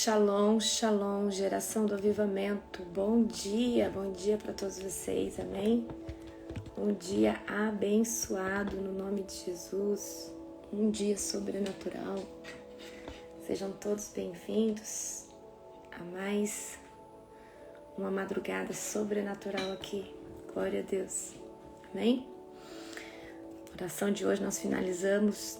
Shalom, shalom, geração do avivamento. Bom dia para todos vocês, amém? Um dia abençoado no nome de Jesus, um dia sobrenatural. Sejam todos bem-vindos a mais uma madrugada sobrenatural aqui. Glória a Deus, amém? A oração de hoje nós finalizamos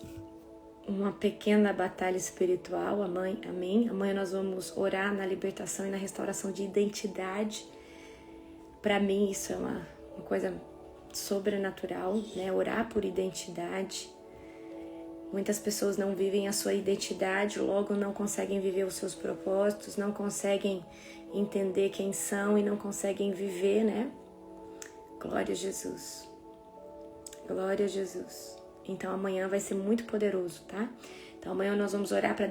uma pequena batalha espiritual, amém? Amanhã nós vamos orar na libertação e na restauração de identidade. Para mim isso é uma coisa sobrenatural, né? Orar por identidade. Muitas pessoas não vivem a sua identidade, logo não conseguem viver os seus propósitos, não conseguem entender quem são e não conseguem viver, né? Glória a Jesus. Glória a Jesus. Então amanhã vai ser muito poderoso, tá? Então amanhã nós vamos orar para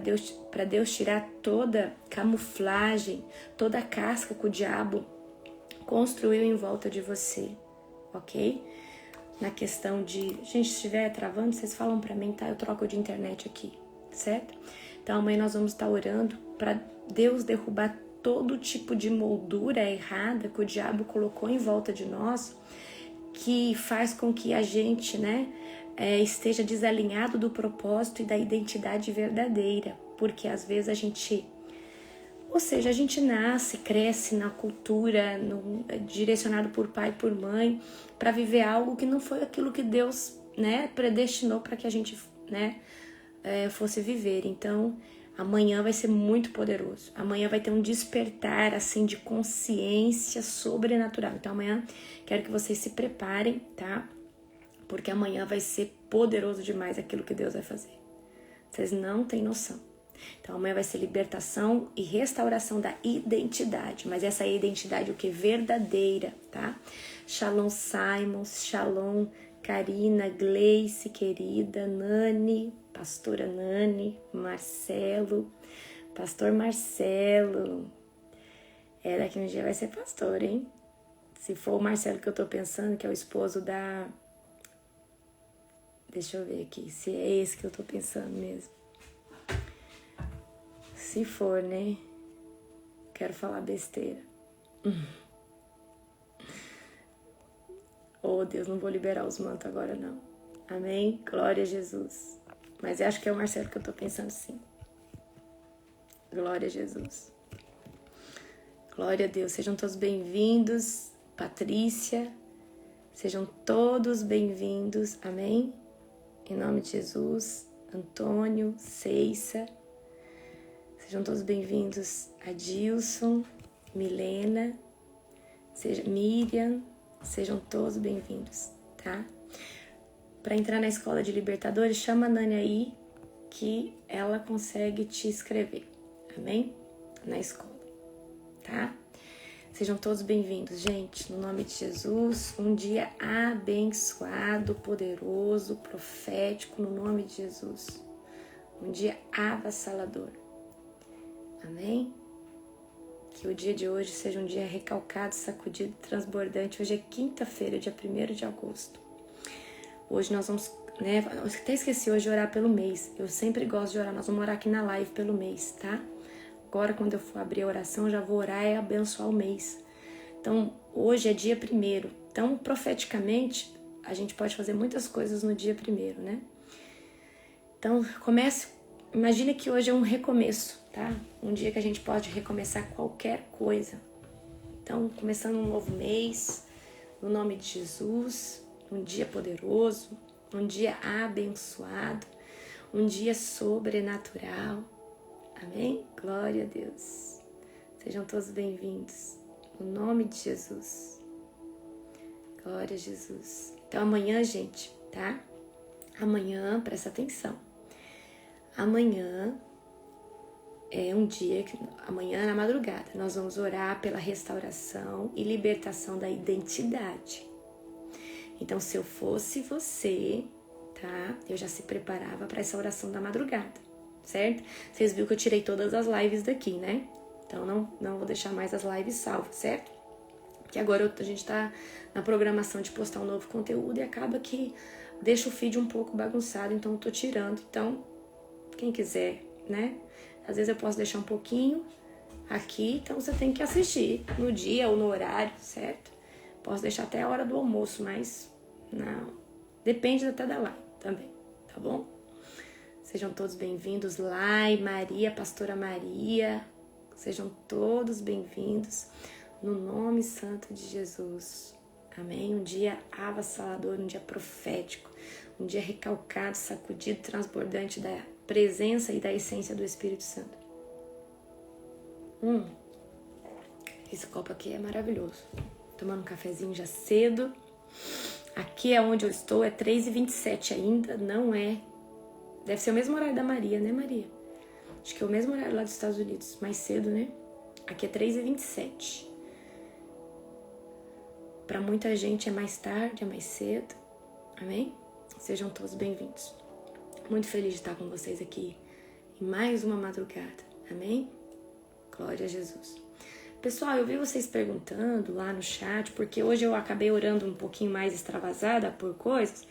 Deus tirar toda camuflagem, toda a casca que o diabo construiu em volta de você, ok? Na questão de... Gente, se estiver travando, vocês falam para mim, tá? Eu troco de internet aqui, certo? Então amanhã nós vamos estar orando para Deus derrubar todo tipo de moldura errada que o diabo colocou em volta de nós, que faz com que a gente, né, esteja desalinhado do propósito e da identidade verdadeira, porque às vezes a gente nasce, cresce na cultura, direcionado por pai e por mãe, para viver algo que não foi aquilo que Deus, né, predestinou para que a gente, né, fosse viver. Então, amanhã vai ser muito poderoso. Amanhã vai ter um despertar, assim, de consciência sobrenatural. Então, amanhã quero que vocês se preparem, tá? Porque amanhã vai ser poderoso demais aquilo que Deus vai fazer. Vocês não têm noção. Então amanhã vai ser libertação e restauração da identidade. Mas essa identidade o que? Verdadeira, tá? Shalom Simons, Shalom Karina, Gleice, querida, Nani, pastora Nani, Marcelo, pastor Marcelo. Daqui um dia vai ser pastor, hein? Se for o Marcelo que eu tô pensando, que é o esposo da... Deixa eu ver aqui, se é esse que eu tô pensando mesmo. Se for, né? Quero falar besteira. Oh, Deus, não vou liberar os mantos agora, não. Amém? Glória a Jesus. Mas eu acho que é o Marcelo que eu tô pensando, sim. Glória a Jesus. Glória a Deus. Sejam todos bem-vindos. Patrícia, sejam todos bem-vindos. Amém? Em nome de Jesus, Antônio, Ceissa, sejam todos bem-vindos. Adilson, Milena, Miriam, sejam todos bem-vindos, tá? Para entrar na escola de libertadores, chama a Nani aí, que ela consegue te inscrever, amém? Na escola, tá? Sejam todos bem-vindos, gente, no nome de Jesus, um dia abençoado, poderoso, profético, no nome de Jesus, um dia avassalador, amém? Que o dia de hoje seja um dia recalcado, sacudido, transbordante. Hoje é quinta-feira, dia 1º de agosto. Hoje nós vamos, né, eu até esqueci hoje de orar pelo mês, eu sempre gosto de orar, nós vamos orar aqui na live pelo mês, tá? Agora, quando eu for abrir a oração, já vou orar e abençoar o mês. Então, hoje é dia 1º. Então, profeticamente, a gente pode fazer muitas coisas no dia 1º, né? Então, imagine que hoje é um recomeço, tá? Um dia que a gente pode recomeçar qualquer coisa. Então, começando um novo mês, no nome de Jesus, um dia poderoso, um dia abençoado, um dia sobrenatural. Amém? Glória a Deus. Sejam todos bem-vindos. No nome de Jesus. Glória a Jesus. Então amanhã, gente, tá? Amanhã, presta atenção. Amanhã é um dia que... Amanhã, na madrugada, nós vamos orar pela restauração e libertação da identidade. Então, se eu fosse você, tá? Eu já se preparava para essa oração da madrugada. Certo? Vocês viram que eu tirei todas as lives daqui, né? Então não vou deixar mais as lives salvas, certo? Porque agora a gente tá na programação de postar um novo conteúdo e acaba que deixa o feed um pouco bagunçado, então eu tô tirando. Então, quem quiser, né, Às vezes eu posso deixar um pouquinho aqui, então você tem que assistir no dia ou no horário, certo? Posso deixar até a hora do almoço, mas não, depende até da live também, tá bom? Sejam todos bem-vindos, Lai, Maria, Pastora Maria, sejam todos bem-vindos no nome santo de Jesus, amém? Um dia avassalador, um dia profético, um dia recalcado, sacudido, transbordante da presença e da essência do Espírito Santo. Esse copo aqui é maravilhoso. Tomando um cafezinho já cedo. Aqui é onde eu estou, é 3h27 ainda, não é... Deve ser o mesmo horário da Maria, né, Maria? Acho que é o mesmo horário lá dos Estados Unidos, mais cedo, né? Aqui é 3h27. Para muita gente é mais tarde, é mais cedo. Amém? Sejam todos bem-vindos. Muito feliz de estar com vocês aqui em mais uma madrugada. Amém? Glória a Jesus. Pessoal, eu vi vocês perguntando lá no chat, porque hoje eu acabei orando um pouquinho mais extravasada por coisas.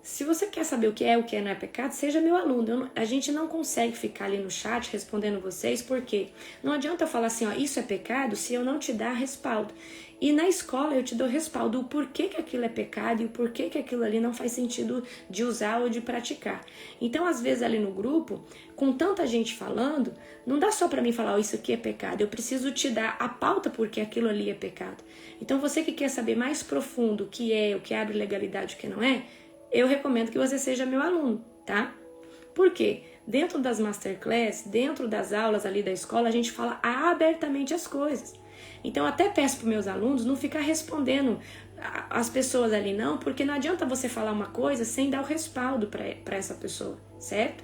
Se você quer saber o que é não é pecado, seja meu aluno. A gente não consegue ficar ali no chat respondendo vocês, porque não adianta eu falar assim, ó, isso é pecado, se eu não te dar respaldo. E na escola eu te dou respaldo, o porquê que aquilo é pecado e o porquê que aquilo ali não faz sentido de usar ou de praticar. Então, às vezes ali no grupo, com tanta gente falando, não dá só pra mim falar, ó, isso aqui é pecado. Eu preciso te dar a pauta porque aquilo ali é pecado. Então, você que quer saber mais profundo o que abre legalidade e o que não é, eu recomendo que você seja meu aluno, tá? Por quê? Dentro das masterclass, dentro das aulas ali da escola, a gente fala abertamente as coisas. Então, eu até peço para meus alunos não ficar respondendo as pessoas ali não, porque não adianta você falar uma coisa sem dar o respaldo para essa pessoa, certo?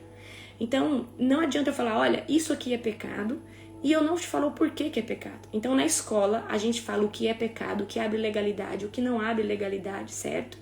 Então, não adianta eu falar, olha, isso aqui é pecado, e eu não te falo o porquê que é pecado. Então, na escola, a gente fala o que é pecado, o que abre legalidade, o que não abre legalidade, certo?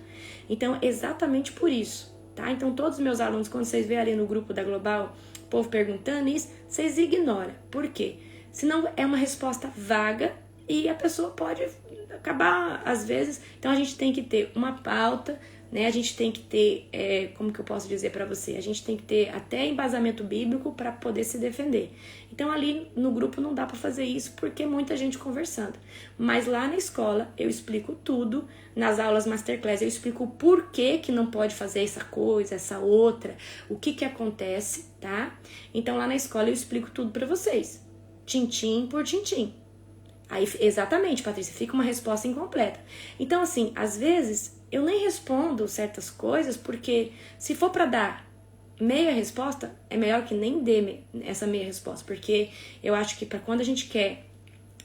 Então, exatamente por isso, tá? Então, todos os meus alunos, quando vocês verem ali no grupo da Global, o povo perguntando isso, vocês ignoram. Por quê? Senão é uma resposta vaga e a pessoa pode acabar, às vezes... Então, a gente tem que ter uma pauta, né? A gente tem que ter, como que eu posso dizer para você? A gente tem que ter até embasamento bíblico para poder se defender. Então, ali no grupo não dá para fazer isso porque é muita gente conversando. Mas lá na escola eu explico tudo, nas aulas masterclass eu explico o porquê que não pode fazer essa coisa, essa outra, o que acontece, tá? Então, lá na escola eu explico tudo para vocês, tintim por tintim. Aí, exatamente, Patrícia, fica uma resposta incompleta. Então, assim, às vezes eu nem respondo certas coisas, porque se for para dar meia resposta, é melhor que nem dê essa meia resposta, porque eu acho que para quando a gente quer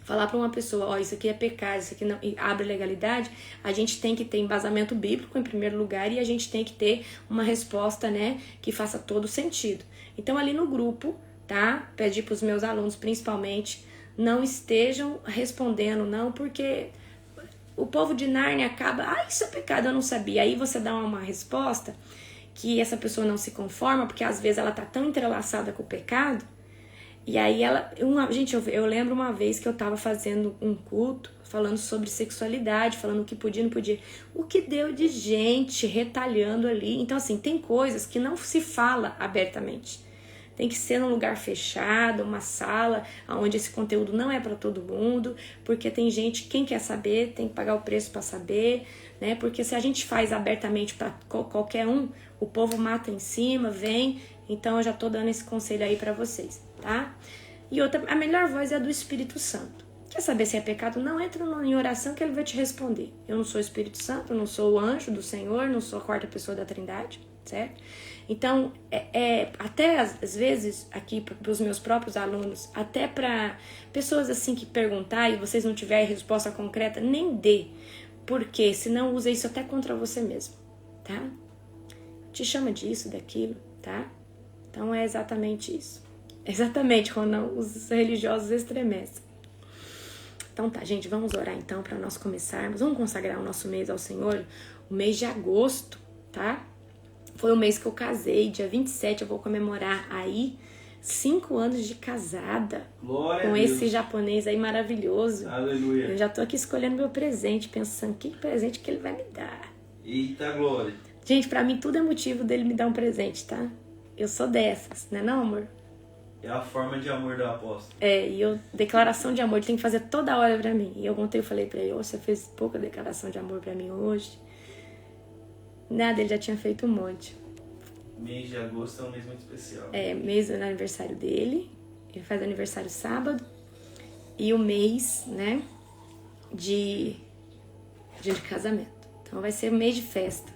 falar para uma pessoa, ó, isso aqui é pecado, isso aqui não abre legalidade, a gente tem que ter embasamento bíblico em primeiro lugar e a gente tem que ter uma resposta, né, que faça todo sentido. Então, ali no grupo, tá? Pedi para os meus alunos, principalmente, não estejam respondendo não, porque o povo de Nárnia acaba, isso é pecado, eu não sabia. Aí você dá uma resposta que essa pessoa não se conforma, porque às vezes ela tá tão entrelaçada com o pecado, e aí ela... Gente, eu lembro uma vez que eu tava fazendo um culto, falando sobre sexualidade, falando o que podia e não podia. O que deu de gente retalhando ali. Então, assim, tem coisas que não se fala abertamente. Tem que ser num lugar fechado, uma sala onde esse conteúdo não é para todo mundo, porque tem gente, quem quer saber, tem que pagar o preço para saber, né? Porque se a gente faz abertamente para qualquer um, o povo mata em cima, vem. Então eu já tô dando esse conselho aí para vocês, tá? E outra, a melhor voz é a do Espírito Santo. Quer saber se é pecado? Não, entra em oração que ele vai te responder. Eu não sou o Espírito Santo, eu não sou o anjo do Senhor, não sou a quarta pessoa da Trindade, certo? Então, até às vezes, aqui para os meus próprios alunos, até para pessoas assim que perguntar e vocês não tiverem resposta concreta, nem dê, porque senão usa isso até contra você mesmo, tá? Te chama disso, daquilo, tá? Então é exatamente isso. Exatamente quando os religiosos estremecem. Então tá, gente, vamos orar então para nós começarmos. Vamos consagrar o nosso mês ao Senhor, o mês de agosto, tá? Foi o mês que eu casei, dia 27 eu vou comemorar aí 5 anos de casada. Glória com a Deus. Esse japonês aí maravilhoso. Aleluia. Eu já tô aqui escolhendo meu presente, pensando que presente que ele vai me dar. Eita glória. Gente, pra mim tudo é motivo dele me dar um presente, tá? Eu sou dessas, né não, amor? É a forma de amor do apóstolo. Declaração de amor, ele tem que fazer toda hora pra mim. E ontem eu falei pra ele, você fez pouca declaração de amor pra mim hoje. Nada, ele já tinha feito um monte. Mês de agosto é um mês muito especial. Mês do aniversário dele. Ele faz aniversário sábado. E o mês, né, de casamento. Então vai ser um mês de festa.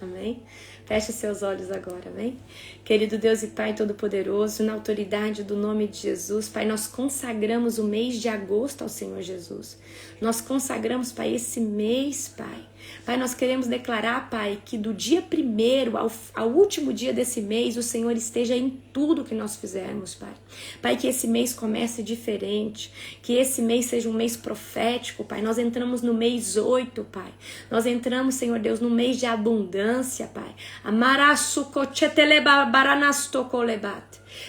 Amém? Feche seus olhos agora, amém? Querido Deus e Pai Todo-Poderoso, na autoridade do nome de Jesus, Pai, nós consagramos o mês de agosto ao Senhor Jesus. Nós consagramos, Pai, esse mês, Pai. Pai, nós queremos declarar, Pai, que do dia 1º ao último dia desse mês, o Senhor esteja em tudo que nós fizermos, Pai. Pai, que esse mês comece diferente, que esse mês seja um mês profético, Pai. Nós entramos no mês 8, Pai. Nós entramos, Senhor Deus, no mês de abundância, Pai.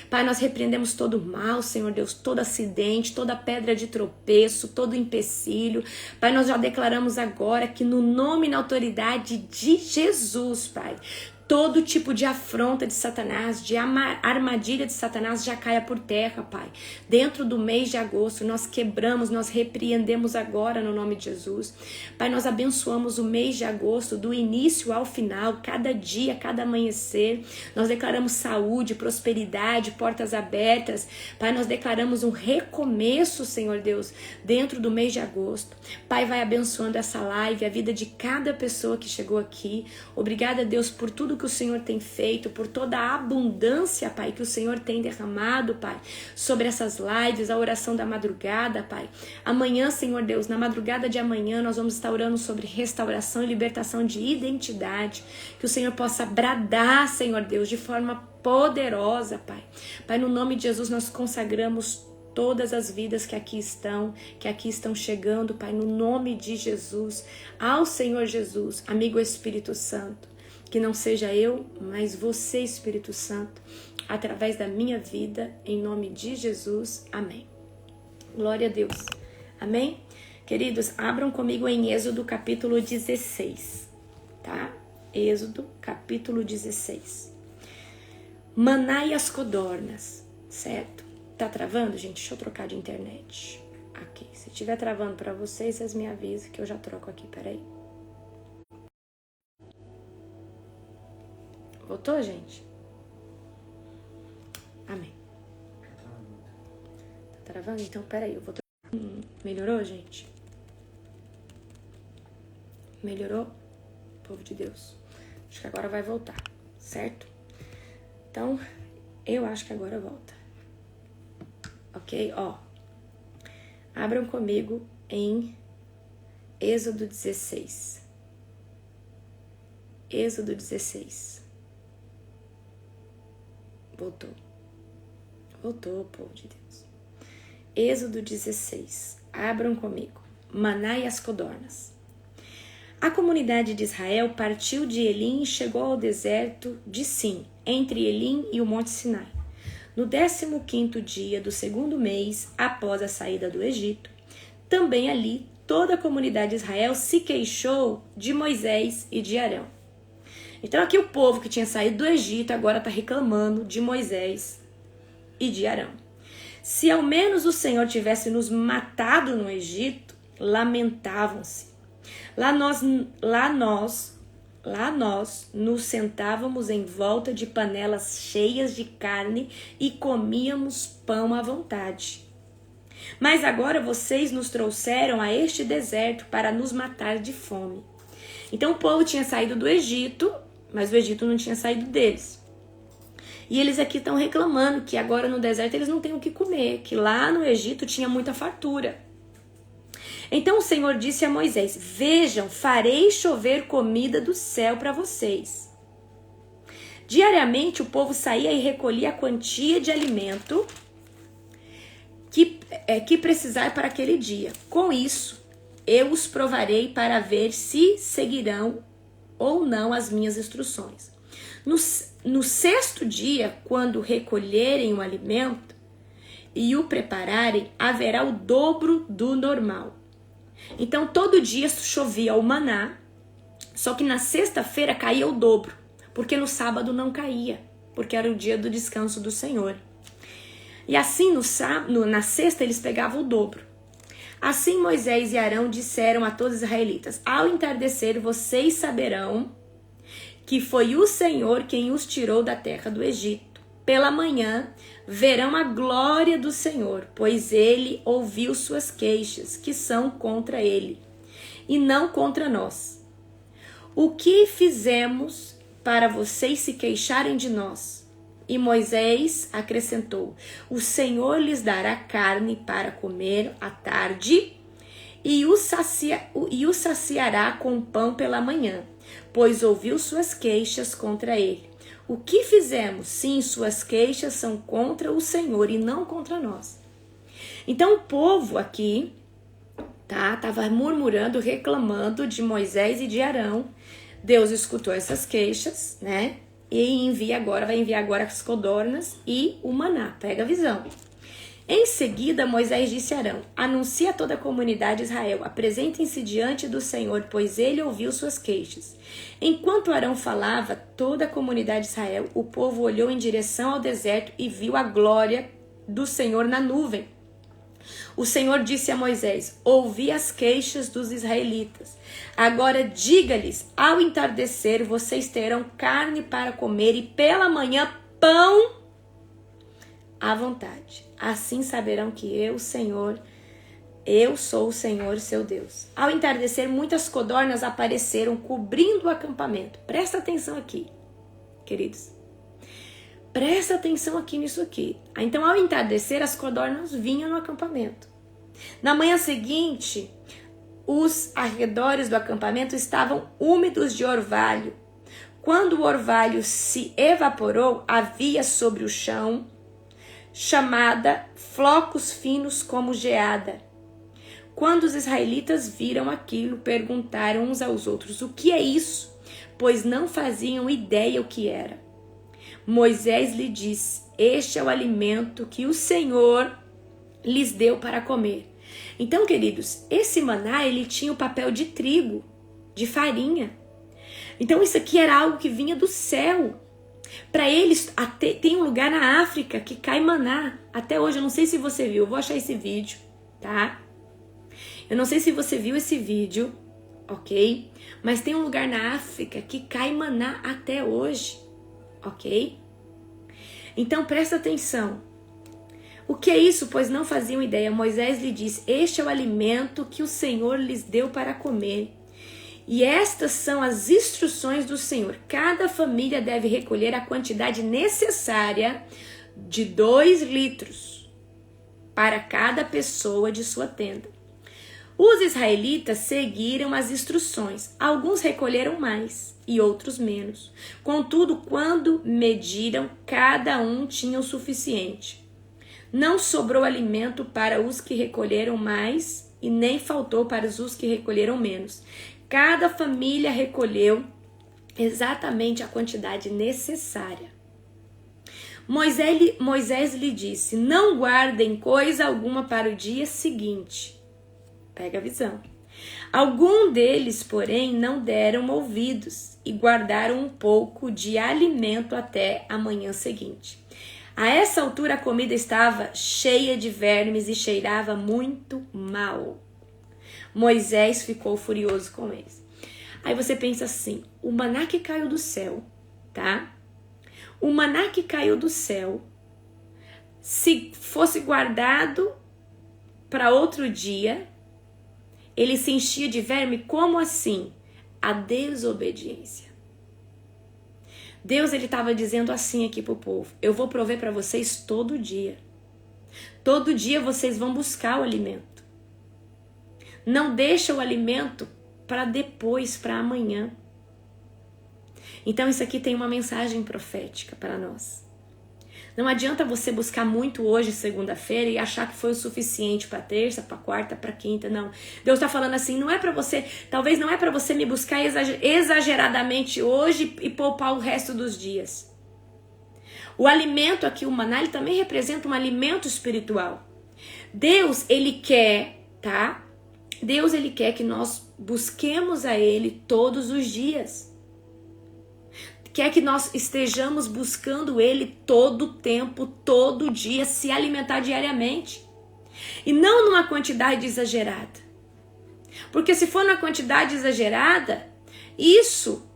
Pai, nós repreendemos todo mal, Senhor Deus, todo acidente, toda pedra de tropeço, todo empecilho. Pai, nós já declaramos agora que no nome e na autoridade de Jesus, Pai, todo tipo de afronta de Satanás, de armadilha de Satanás já caia por terra, Pai. Dentro do mês de agosto, nós quebramos, nós repreendemos agora no nome de Jesus. Pai, nós abençoamos o mês de agosto, do início ao final, cada dia, cada amanhecer. Nós declaramos saúde, prosperidade, portas abertas. Pai, nós declaramos um recomeço, Senhor Deus, dentro do mês de agosto. Pai, vai abençoando essa live, a vida de cada pessoa que chegou aqui. Obrigada, Deus, por tudo que o Senhor tem feito, por toda a abundância, Pai, que o Senhor tem derramado, Pai, sobre essas lives, a oração da madrugada, Pai. Amanhã, Senhor Deus, na madrugada de amanhã, nós vamos estar orando sobre restauração e libertação de identidade, que o Senhor possa bradar, Senhor Deus, de forma poderosa, Pai. Pai, no nome de Jesus, nós consagramos todas as vidas que aqui estão chegando, Pai, no nome de Jesus, ao Senhor Jesus, amigo Espírito Santo. Que não seja eu, mas você, Espírito Santo, através da minha vida, em nome de Jesus. Amém. Glória a Deus. Amém? Queridos, abram comigo em Êxodo capítulo 16, tá? Êxodo capítulo 16. Maná e as codornas, certo? Tá travando, gente? Deixa eu trocar de internet. Aqui. Se estiver travando para vocês me avisam que eu já troco aqui. Peraí. Voltou, gente? Amém. Tá travando? Então, peraí, eu vou... Melhorou, gente? Melhorou? Povo de Deus. Acho que agora vai voltar, certo? Então, eu acho que agora volta. Ok? Ó. Abram comigo em Êxodo 16. Êxodo 16. Voltou, povo de Deus. Êxodo 16. Abram comigo. Maná e as codornas. A comunidade de Israel partiu de Elim e chegou ao deserto de Sim, entre Elim e o Monte Sinai. No 15º dia do 2º mês, após a saída do Egito, também ali toda a comunidade de Israel se queixou de Moisés e de Arão. Então aqui o povo que tinha saído do Egito agora está reclamando de Moisés e de Arão. Se ao menos o Senhor tivesse nos matado no Egito, lamentavam-se. Lá nós nos sentávamos em volta de panelas cheias de carne e comíamos pão à vontade. Mas agora vocês nos trouxeram a este deserto para nos matar de fome. Então o povo tinha saído do Egito, mas o Egito não tinha saído deles. E eles aqui estão reclamando que agora no deserto eles não têm o que comer, que lá no Egito tinha muita fartura. Então o Senhor disse a Moisés: vejam, farei chover comida do céu para vocês. Diariamente o povo saía e recolhia a quantia de alimento que precisar para aquele dia. Com isso, eu os provarei para ver se seguirão ou não as minhas instruções. No 6º dia, quando recolherem o alimento e o prepararem, haverá o dobro do normal. Então, todo dia chovia o maná, só que na sexta-feira caía o dobro, porque no sábado não caía, porque era o dia do descanso do Senhor. E assim na sexta eles pegavam o dobro. Assim Moisés e Arão disseram a todos os israelitas: ao entardecer vocês saberão que foi o Senhor quem os tirou da terra do Egito. Pela manhã verão a glória do Senhor, pois ele ouviu suas queixas, que são contra ele, e não contra nós. O que fizemos para vocês se queixarem de nós? E Moisés acrescentou: o Senhor lhes dará carne para comer à tarde e o saciará com pão pela manhã, pois ouviu suas queixas contra ele. O que fizemos? Sim, suas queixas são contra o Senhor e não contra nós. Então o povo aqui estava murmurando, reclamando de Moisés e de Arão. Deus escutou essas queixas, né? E vai enviar agora as codornas e o maná. Pega a visão. Em seguida, Moisés disse a Arão: anuncia a toda a comunidade de Israel, apresentem-se diante do Senhor, pois ele ouviu suas queixas. Enquanto Arão falava, toda a comunidade de Israel, o povo olhou em direção ao deserto e viu a glória do Senhor na nuvem. O Senhor disse a Moisés: ouvi as queixas dos israelitas. Agora diga-lhes: ao entardecer vocês terão carne para comer e pela manhã pão à vontade. Assim saberão que eu sou o Senhor, seu Deus. Ao entardecer, muitas codornas apareceram cobrindo o acampamento. Presta atenção aqui, queridos. Presta atenção aqui nisso aqui. Então, ao entardecer, as codornas vinham no acampamento. Na manhã seguinte, os arredores do acampamento estavam úmidos de orvalho. Quando o orvalho se evaporou, havia sobre o chão chamada flocos finos como geada. Quando os israelitas viram aquilo, perguntaram uns aos outros: o que é isso? Pois não faziam ideia o que era. Moisés lhe disse: este é o alimento que o Senhor lhes deu para comer. Então, queridos, esse maná, ele tinha o papel de trigo, de farinha. Então, isso aqui era algo que vinha do céu. Para eles, tem um lugar na África que cai maná. Até hoje, eu não sei se você viu, eu vou achar esse vídeo, tá? Eu não sei se você viu esse vídeo, ok? Mas tem um lugar na África que cai maná até hoje, ok? Então, presta atenção. O que é isso? Pois não faziam ideia. Moisés lhe disse: este é o alimento que o Senhor lhes deu para comer. E estas são as instruções do Senhor. Cada família deve recolher a quantidade necessária de 2 litros para cada pessoa de sua tenda. Os israelitas seguiram as instruções. Alguns recolheram mais e outros menos. Contudo, quando mediram, cada um tinha o suficiente. Não sobrou alimento para os que recolheram mais e nem faltou para os que recolheram menos. Cada família recolheu exatamente a quantidade necessária. Moisés lhe disse: não guardem coisa alguma para o dia seguinte. Pega a visão. Alguns deles, porém, não deram ouvidos e guardaram um pouco de alimento até a manhã seguinte. A essa altura a comida estava cheia de vermes e cheirava muito mal. Moisés ficou furioso com eles. Aí você pensa assim: o maná que caiu do céu, tá? O maná que caiu do céu, se fosse guardado para outro dia, ele se enchia de verme. Como assim? A desobediência. Deus, ele estava dizendo assim aqui pro povo: eu vou prover para vocês todo dia. Todo dia vocês vão buscar o alimento. Não deixa o alimento para depois, para amanhã. Então isso aqui tem uma mensagem profética para nós. Não adianta você buscar muito hoje, segunda-feira, e achar que foi o suficiente para terça, para quarta, para quinta. Não. Deus está falando assim: não é para você, talvez não é para você me buscar exageradamente hoje e poupar o resto dos dias. O alimento aqui, o maná, ele também representa um alimento espiritual. Deus, ele quer, tá? Deus, ele quer que nós busquemos a ele todos os dias. quer que nós estejamos buscando Ele todo o tempo, todo dia, se alimentar diariamente. E não numa quantidade exagerada. Porque se for numa quantidade exagerada, isso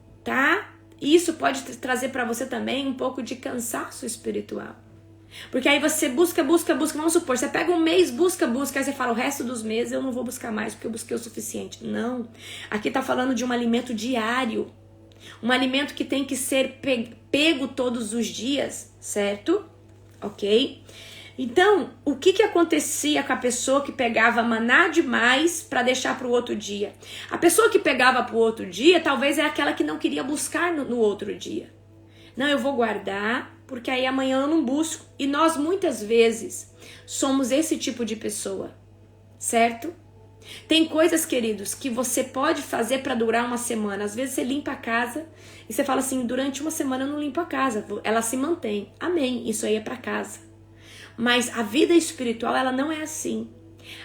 pode trazer para você também um pouco de cansaço espiritual. Porque aí você busca, vamos supor, você pega um mês, busca, aí você fala, o resto dos meses eu não vou buscar mais porque eu busquei o suficiente. Não, aqui tá falando de um alimento diário, um alimento que tem que ser pego todos os dias, certo? Ok? Então, o que acontecia com a pessoa que pegava maná demais para deixar para o outro dia? A pessoa que pegava para o outro dia, talvez é aquela que não queria buscar no outro dia. Não, eu vou guardar, porque aí amanhã eu não busco. E nós muitas vezes somos esse tipo de pessoa, certo? Tem coisas, queridos, que você pode fazer para durar uma semana. Às vezes você limpa a casa e você fala assim, durante uma semana eu não limpo a casa, ela se mantém. Amém, isso aí é para casa. Mas a vida espiritual, ela não é assim.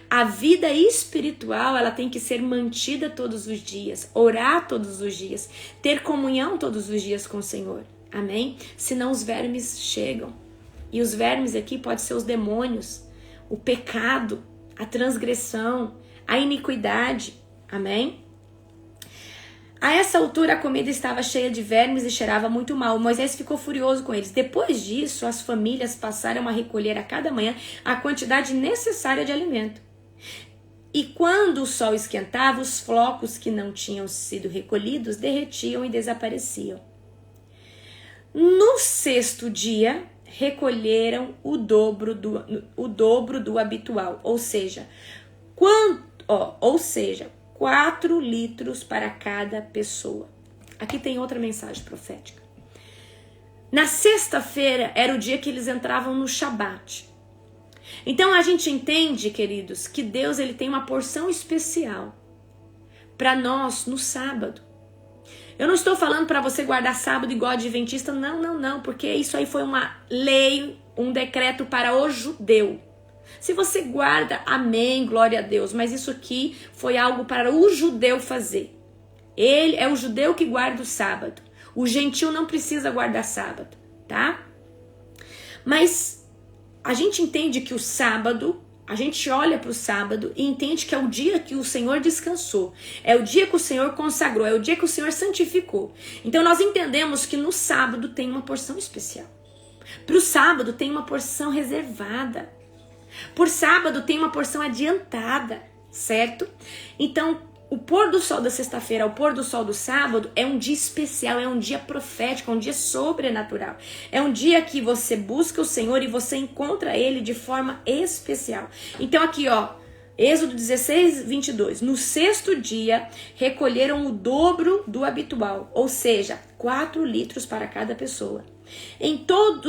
A vida espiritual, ela tem que ser mantida todos os dias, orar todos os dias, ter comunhão todos os dias com o Senhor. Amém? Senão os vermes chegam. E os vermes aqui podem ser os demônios, o pecado, a transgressão, a iniquidade. Amém? A essa altura a comida estava cheia de vermes e cheirava muito mal. Moisés ficou furioso com eles. Depois disso, as famílias passaram a recolher a cada manhã a quantidade necessária de alimento. E quando o sol esquentava, os flocos que não tinham sido recolhidos derretiam e desapareciam. No 6º dia, recolheram o dobro do habitual, ou seja, 4 litros para cada pessoa. Aqui tem outra mensagem profética. Na sexta-feira era o dia que eles entravam no Shabat. Então a gente entende, queridos, que Deus ele tem uma porção especial para nós no sábado. Eu não estou falando para você guardar sábado igual adventista, não, porque isso aí foi uma lei, um decreto para o judeu. Se você guarda, amém, glória a Deus, mas isso aqui foi algo para o judeu fazer. Ele é o judeu que guarda o sábado. O gentil não precisa guardar sábado, tá? Mas a gente entende que o sábado, a gente olha para o sábado e entende que é o dia que o Senhor descansou. É o dia que o Senhor consagrou, é o dia que o Senhor santificou. Então nós entendemos que no sábado tem uma porção especial. Para o sábado tem uma porção reservada. Por sábado tem uma porção adiantada, certo? Então, o pôr do sol da sexta-feira ao pôr do sol do sábado é um dia especial, é um dia profético, é um dia sobrenatural. É um dia que você busca o Senhor e você encontra Ele de forma especial. Então aqui, ó, Êxodo 16, 22. No 6º dia, recolheram o dobro do habitual, ou seja, 4 litros para cada pessoa. Então,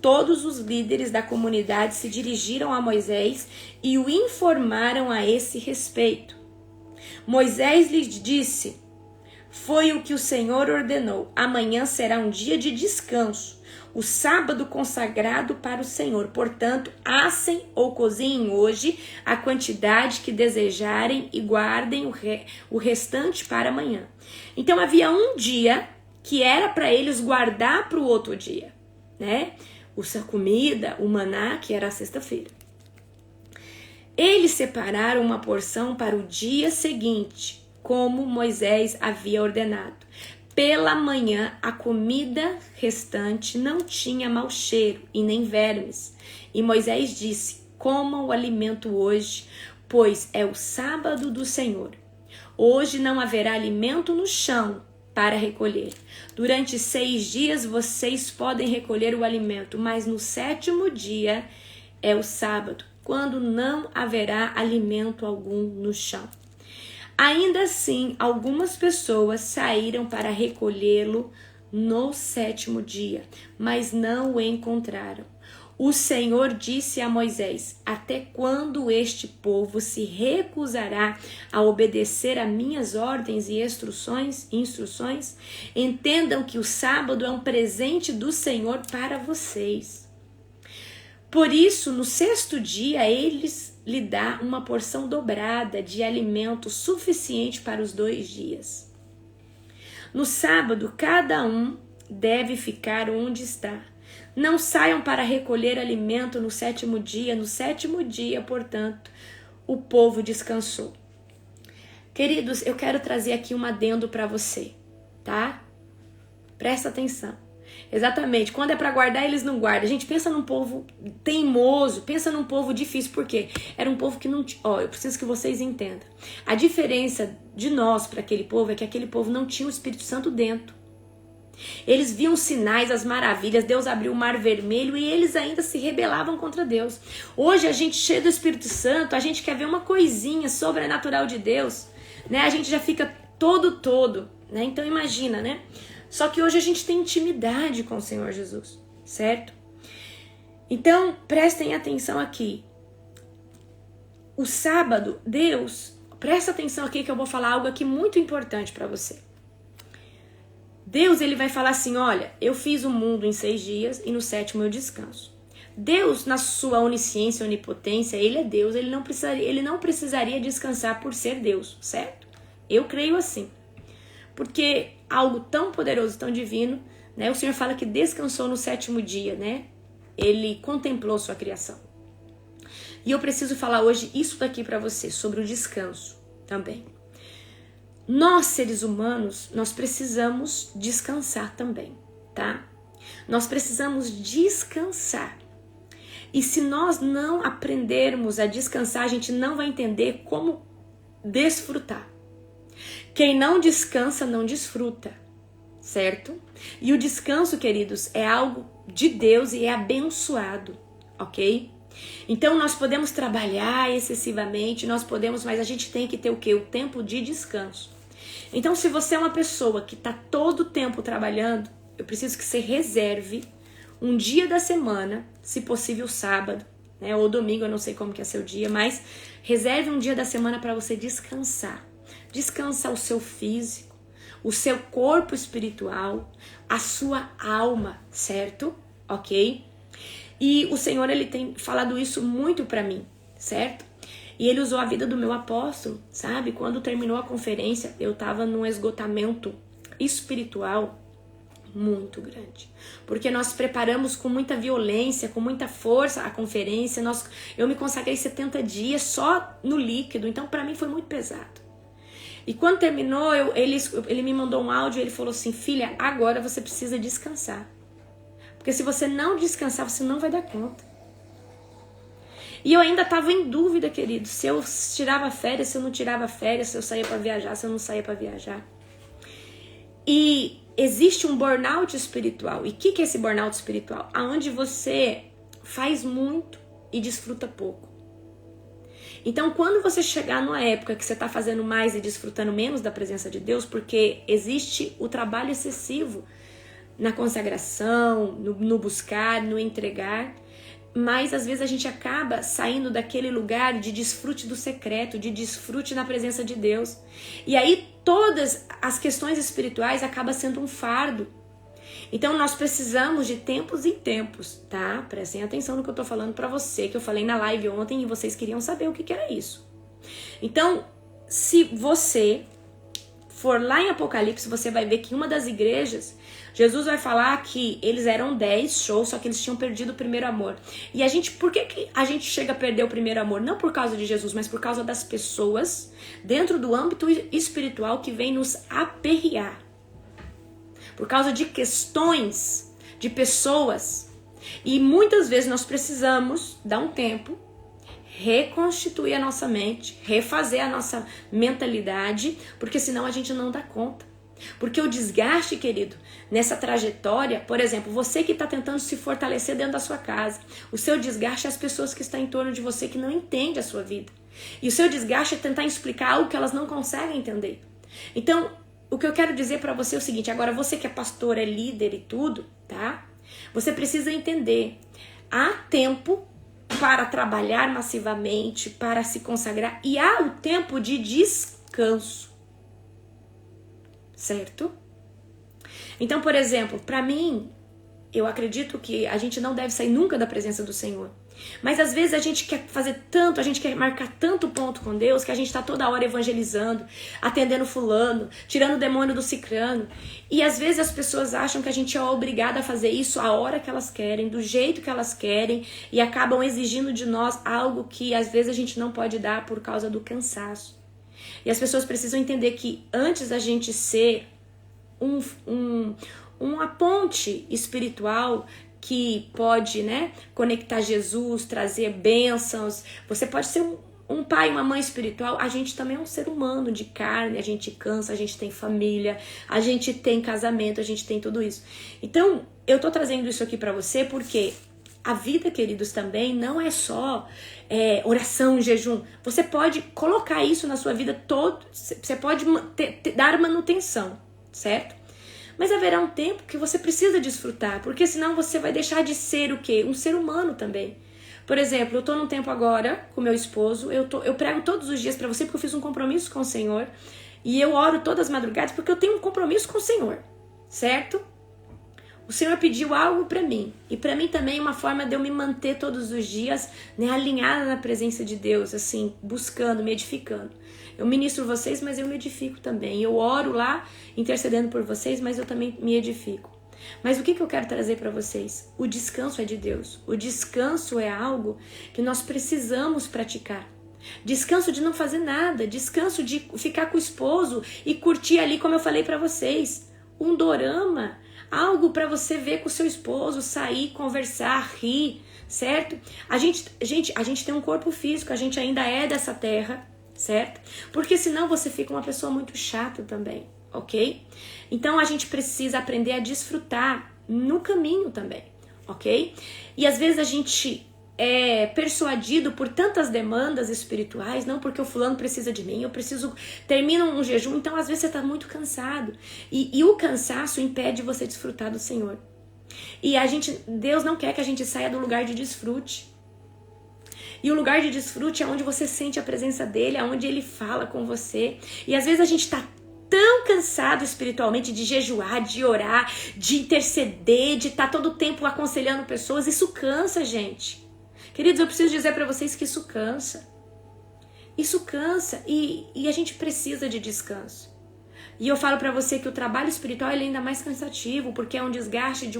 todos os líderes da comunidade se dirigiram a Moisés e o informaram a esse respeito. Moisés lhes disse: foi o que o Senhor ordenou. Amanhã será um dia de descanso, o sábado consagrado para o Senhor. Portanto, assem ou cozinhem hoje a quantidade que desejarem e guardem o restante para amanhã. Então, havia um dia que era para eles guardar para o outro dia, né? A comida, o maná, que era a sexta-feira. Eles separaram uma porção para o dia seguinte, como Moisés havia ordenado. Pela manhã, a comida restante não tinha mau cheiro e nem vermes. E Moisés disse: comam o alimento hoje, pois é o sábado do Senhor. Hoje não haverá alimento no chão para recolher. Durante 6 dias vocês podem recolher o alimento, mas no 7º dia é o sábado, quando não haverá alimento algum no chão. Ainda assim, algumas pessoas saíram para recolhê-lo no 7º dia, mas não o encontraram. O Senhor disse a Moisés: até quando este povo se recusará a obedecer a minhas ordens e instruções? Entendam que o sábado é um presente do Senhor para vocês. Por isso, no 6º dia, eles lhe dá uma porção dobrada de alimento suficiente para os 2 dias. No sábado, cada um deve ficar onde está. Não saiam para recolher alimento no sétimo dia. No sétimo dia, portanto, o povo descansou. Queridos, eu quero trazer aqui um adendo para você, tá? Presta atenção. Exatamente, quando é para guardar, eles não guardam. A gente pensa num povo teimoso, pensa num povo difícil, por quê? Era um povo que não tinha... eu preciso que vocês entendam. A diferença de nós para aquele povo é que aquele povo não tinha o Espírito Santo dentro. Eles viam sinais, as maravilhas, Deus abriu o mar vermelho e eles ainda se rebelavam contra Deus. Hoje a gente cheio do Espírito Santo, a gente quer ver uma coisinha sobrenatural de Deus, né? A gente já fica todo, né? Então imagina, né? Só que hoje a gente tem intimidade com o Senhor Jesus, certo? Então, prestem atenção aqui. O sábado, Deus, presta atenção aqui que eu vou falar algo aqui muito importante para você. Deus, ele vai falar assim, olha, eu fiz o mundo em 6 dias e no 7º eu descanso. Deus, na sua onisciência, onipotência, ele é Deus, ele não precisaria descansar por ser Deus, certo? Eu creio assim. Porque algo tão poderoso, tão divino, né? O Senhor fala que descansou no 7º dia, né? Ele contemplou sua criação. E eu preciso falar hoje isso daqui para você, sobre o descanso também. Nós, seres humanos, nós precisamos descansar também, tá? Nós precisamos descansar. E se nós não aprendermos a descansar, a gente não vai entender como desfrutar. Quem não descansa, não desfruta, certo? E o descanso, queridos, é algo de Deus e é abençoado, ok? Então nós podemos trabalhar excessivamente, mas a gente tem que ter o quê? O tempo de descanso. Então se você é uma pessoa que está todo o tempo trabalhando, eu preciso que você reserve um dia da semana, se possível sábado, né? Ou domingo, eu não sei como que é seu dia, mas reserve um dia da semana para você descansar. Descansa o seu físico, o seu corpo espiritual, a sua alma, certo? Ok? E o Senhor, ele tem falado isso muito pra mim, certo? E ele usou a vida do meu apóstolo, sabe? Quando terminou a conferência, eu tava num esgotamento espiritual muito grande. Porque nós preparamos com muita violência, com muita força a conferência. Eu me consagrei 70 dias só no líquido, então pra mim foi muito pesado. E quando terminou, ele me mandou um áudio e ele falou assim, filha, agora você precisa descansar. Porque se você não descansar, você não vai dar conta. E eu ainda estava em dúvida, querido, se eu tirava férias, se eu não tirava férias, se eu saía para viajar, se eu não saía para viajar. E existe um burnout espiritual. E o que é esse burnout espiritual? Onde você faz muito e desfruta pouco. Então, quando você chegar numa época que você está fazendo mais e desfrutando menos da presença de Deus, porque existe o trabalho excessivo na consagração, no buscar, no entregar, mas às vezes a gente acaba saindo daquele lugar de desfrute do secreto, de desfrute na presença de Deus. E aí todas as questões espirituais acabam sendo um fardo. Então nós precisamos de tempos em tempos, tá? Prestem atenção no que eu tô falando pra você, que eu falei na live ontem e vocês queriam saber o que era isso. Então, se você for lá em Apocalipse, você vai ver que em uma das igrejas, Jesus vai falar que eles eram 10 shows, só que eles tinham perdido o primeiro amor. E por que a gente chega a perder o primeiro amor? Não por causa de Jesus, mas por causa das pessoas dentro do âmbito espiritual que vem nos aperrear. Por causa de questões, de pessoas. E muitas vezes nós precisamos dar um tempo, reconstituir a nossa mente, refazer a nossa mentalidade, porque senão a gente não dá conta. Porque o desgaste, querido, nessa trajetória, por exemplo, você que está tentando se fortalecer dentro da sua casa, o seu desgaste é as pessoas que estão em torno de você que não entendem a sua vida. E o seu desgaste é tentar explicar algo que elas não conseguem entender. Então, o que eu quero dizer para você é o seguinte, agora você que é pastor, é líder e tudo, tá? Você precisa entender, há tempo para trabalhar massivamente, para se consagrar, e há o tempo de descanso, certo? Então, por exemplo, para mim, eu acredito que a gente não deve sair nunca da presença do Senhor. Mas às vezes a gente quer fazer tanto, a gente quer marcar tanto ponto com Deus, que a gente está toda hora evangelizando, atendendo fulano, tirando o demônio do cicrano. E às vezes as pessoas acham que a gente é obrigada a fazer isso a hora que elas querem, do jeito que elas querem, e acabam exigindo de nós algo que às vezes a gente não pode dar por causa do cansaço. E as pessoas precisam entender que antes da gente ser uma ponte espiritual que pode, né, conectar Jesus, trazer bênçãos. Você pode ser um pai, uma mãe espiritual. A gente também é um ser humano de carne, a gente cansa, a gente tem família, a gente tem casamento, a gente tem tudo isso. Então, eu tô trazendo isso aqui pra você porque a vida, queridos, também não é só oração, jejum. Você pode colocar isso na sua vida todo, você pode dar manutenção, certo? Mas haverá um tempo que você precisa desfrutar, porque senão você vai deixar de ser o quê? Um ser humano também. Por exemplo, eu tô num tempo agora com meu esposo, eu prego todos os dias pra você porque eu fiz um compromisso com o Senhor, e eu oro todas as madrugadas porque eu tenho um compromisso com o Senhor, certo? O Senhor pediu algo pra mim, e pra mim também é uma forma de eu me manter todos os dias, né, alinhada na presença de Deus, assim, buscando, me edificando. Eu ministro vocês, mas eu me edifico também. Eu oro lá, intercedendo por vocês, mas eu também me edifico. Mas o que eu quero trazer para vocês? O descanso é de Deus. O descanso é algo que nós precisamos praticar. Descanso de não fazer nada. Descanso de ficar com o esposo e curtir ali, como eu falei para vocês, um dorama. Algo para você ver com o seu esposo, sair, conversar, rir, certo? A gente tem um corpo físico, a gente ainda é dessa terra, certo? Porque senão você fica uma pessoa muito chata também, ok? Então a gente precisa aprender a desfrutar no caminho também, ok? E às vezes a gente é persuadido por tantas demandas espirituais, não porque o fulano precisa de mim, eu preciso, termina um jejum, então às vezes você está muito cansado. E o cansaço impede você desfrutar do Senhor. E Deus não quer que a gente saia do lugar de desfrute. E o lugar de desfrute é onde você sente a presença dele, é onde ele fala com você. E às vezes a gente tá tão cansado espiritualmente de jejuar, de orar, de interceder, de estar todo o tempo aconselhando pessoas. Isso cansa, gente. Queridos, eu preciso dizer pra vocês que isso cansa. Isso cansa e a gente precisa de descanso. E eu falo pra você que o trabalho espiritual ele é ainda mais cansativo, porque é um desgaste de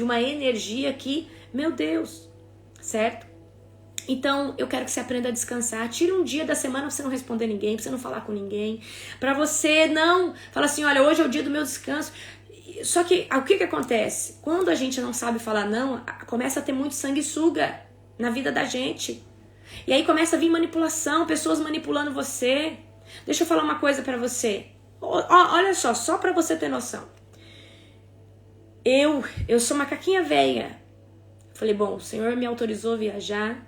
uma energia que, meu Deus, certo? Então, eu quero que você aprenda a descansar. Tira um dia da semana pra você não responder ninguém, pra você não falar com ninguém. Pra você não falar assim, olha, hoje é o dia do meu descanso. Só que, o que acontece? Quando a gente não sabe falar não, começa a ter muito sanguessuga na vida da gente. E aí começa a vir manipulação, pessoas manipulando você. Deixa eu falar uma coisa pra você. Olha só pra você ter noção. Eu sou macaquinha velha. Falei, bom, o Senhor me autorizou a viajar.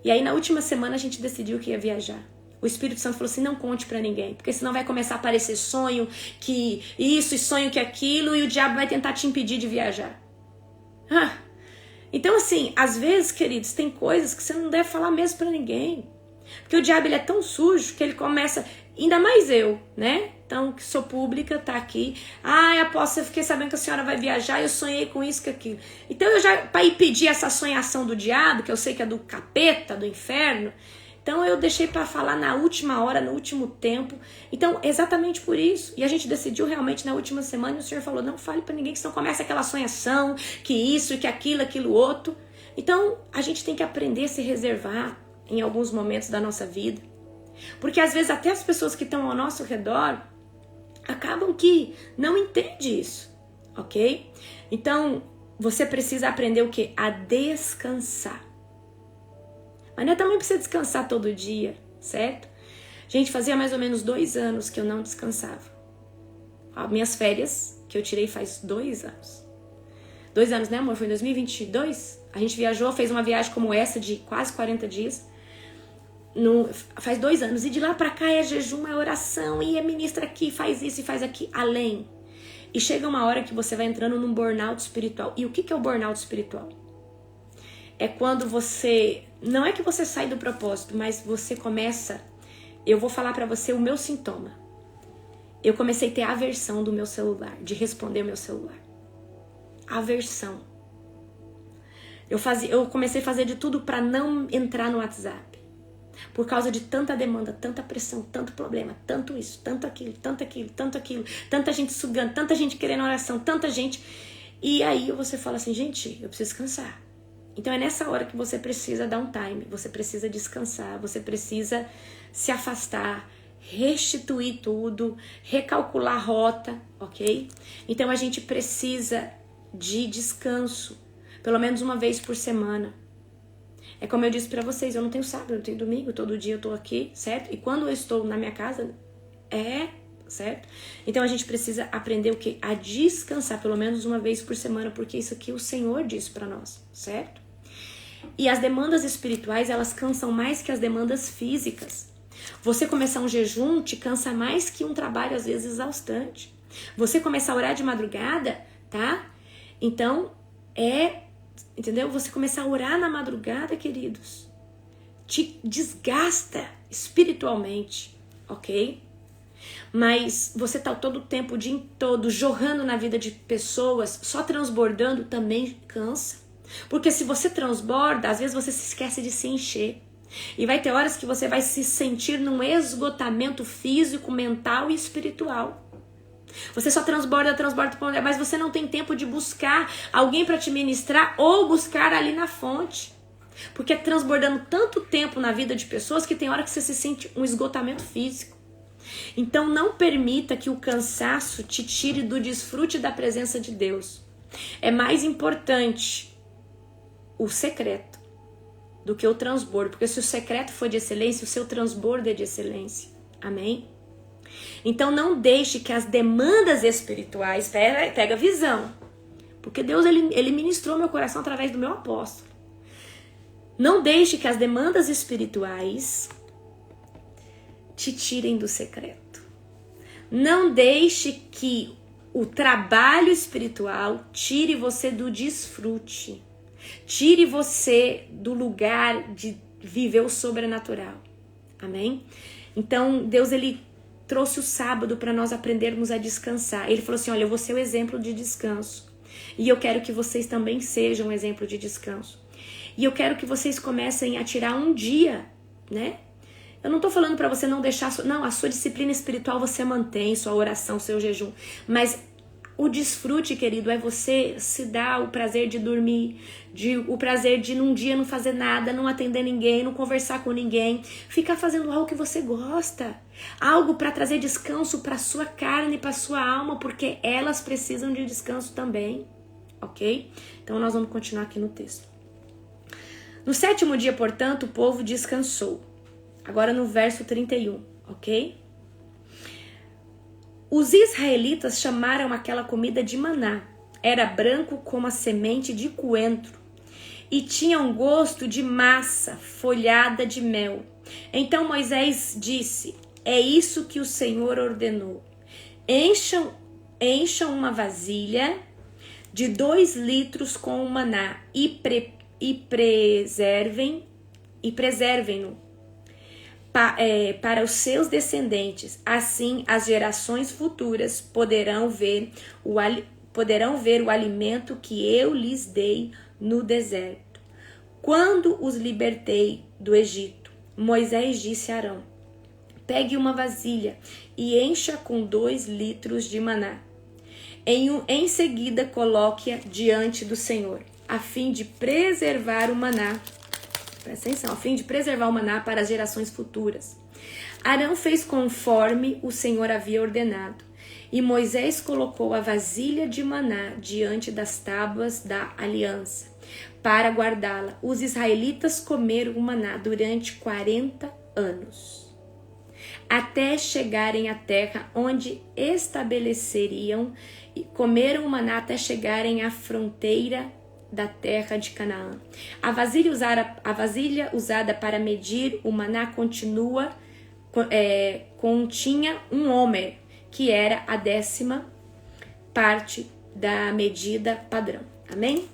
E aí na última semana a gente decidiu que ia viajar. O Espírito Santo falou assim, não conte pra ninguém, porque senão vai começar a aparecer sonho que isso e sonho que aquilo, e o diabo vai tentar te impedir de viajar. Então assim, às vezes, queridos, tem coisas que você não deve falar mesmo pra ninguém. Porque o diabo ele é tão sujo que ele começa, ainda mais eu, né? Então, que sou pública, tá aqui. Apóstolo, eu fiquei sabendo que a senhora vai viajar, eu sonhei com isso, com aquilo. Então, eu já, para ir pedir essa sonhação do diabo, que eu sei que é do capeta, do inferno, então eu deixei para falar na última hora, no último tempo. Então, exatamente por isso. E a gente decidiu realmente na última semana, e o Senhor falou, não fale para ninguém, que senão começa aquela sonhação, que isso, que aquilo outro. Então, a gente tem que aprender a se reservar em alguns momentos da nossa vida. Porque às vezes até as pessoas que estão ao nosso redor acabam que não entendem isso, ok? Então, você precisa aprender o quê? A descansar. Mas não é também precisa descansar todo dia, certo? Gente, fazia mais ou menos 2 anos que eu não descansava. As minhas férias, que eu tirei faz 2 anos. 2 anos, né, amor? Foi em 2022? A gente viajou, fez uma viagem como essa de quase 40 dias. Faz 2 anos, e de lá pra cá é jejum, é oração, e é ministra aqui, faz isso e faz aqui, além. E chega uma hora que você vai entrando num burnout espiritual. E o que é o burnout espiritual? É quando você, não é que você sai do propósito, mas você começa, eu vou falar pra você o meu sintoma. Eu comecei a ter aversão do meu celular, de responder o meu celular. aversão. Eu comecei a fazer de tudo para não entrar no WhatsApp. Por causa de tanta demanda, tanta pressão, tanto problema, tanto isso, tanto aquilo, tanto aquilo, tanto aquilo, tanta gente sugando, tanta gente querendo oração, tanta gente. E aí você fala assim, gente, eu preciso descansar. Então é nessa hora que você precisa dar um time, você precisa descansar, você precisa se afastar, restituir tudo, recalcular a rota, ok? Então a gente precisa de descanso, pelo menos uma vez por semana. É como eu disse pra vocês, eu não tenho sábado, eu não tenho domingo, todo dia eu tô aqui, certo? E quando eu estou na minha casa, certo? Então a gente precisa aprender o quê? A descansar pelo menos uma vez por semana, porque isso aqui o Senhor disse pra nós, certo? E as demandas espirituais, elas cansam mais que as demandas físicas. Você começar um jejum te cansa mais que um trabalho às vezes exaustante. Você começar a orar de madrugada, tá? Então, entendeu? Você começar a orar na madrugada, queridos, te desgasta espiritualmente, ok? Mas você tá todo o tempo, o dia todo, jorrando na vida de pessoas, só transbordando, também cansa. Porque se você transborda, às vezes você se esquece de se encher. E vai ter horas que você vai se sentir num esgotamento físico, mental e espiritual. Você só transborda, mas você não tem tempo de buscar alguém para te ministrar ou buscar ali na fonte. Porque é transbordando tanto tempo na vida de pessoas que tem hora que você se sente um esgotamento físico. Então não permita que o cansaço te tire do desfrute da presença de Deus. É mais importante o secreto do que o transbordo. Porque se o secreto for de excelência, o seu transbordo é de excelência. Amém? Então não deixe que as demandas espirituais, pega a visão, porque Deus ele ministrou meu coração através do meu apóstolo. Não deixe que as demandas espirituais te tirem do secreto. Não deixe que o trabalho espiritual tire você do desfrute, tire você do lugar de viver o sobrenatural. Amém? Então Deus ele trouxe o sábado para nós aprendermos a descansar. Ele falou assim, olha, eu vou ser o exemplo de descanso. E eu quero que vocês também sejam um exemplo de descanso. E eu quero que vocês comecem a tirar um dia, né? Eu não tô falando para você não deixar... Não, a sua disciplina espiritual você mantém, sua oração, seu jejum. Mas o desfrute, querido, é você se dar o prazer de dormir, o prazer de num dia não fazer nada, não atender ninguém, não conversar com ninguém, ficar fazendo algo que você gosta, algo para trazer descanso para sua carne, para sua alma, porque elas precisam de descanso também, ok? Então nós vamos continuar aqui no texto. No 7º dia, portanto, o povo descansou. Agora no verso 31, ok? Os israelitas chamaram aquela comida de maná. Era branco como a semente de coentro e tinha um gosto de massa folhada de mel. Então Moisés disse, é isso que o Senhor ordenou. Encham uma vasilha de 2 litros com o maná e preservem-no para os seus descendentes. Assim, as gerações futuras poderão ver o alimento que eu lhes dei no deserto. Quando os libertei do Egito, Moisés disse a Arão, pegue uma vasilha e encha com 2 litros de maná. Em seguida, coloque-a diante do Senhor, a fim de preservar o maná. Presta atenção, a fim de preservar o maná para as gerações futuras. Arão fez conforme o Senhor havia ordenado. E Moisés colocou a vasilha de maná diante das tábuas da aliança, para guardá-la. Os israelitas comeram o maná durante 40 anos, até chegarem à terra onde estabeleceriam, e comeram o maná até chegarem à fronteira da terra de Canaã. A vasilha usada para medir o maná continha um homer, que era a 10ª parte da medida padrão. Amém?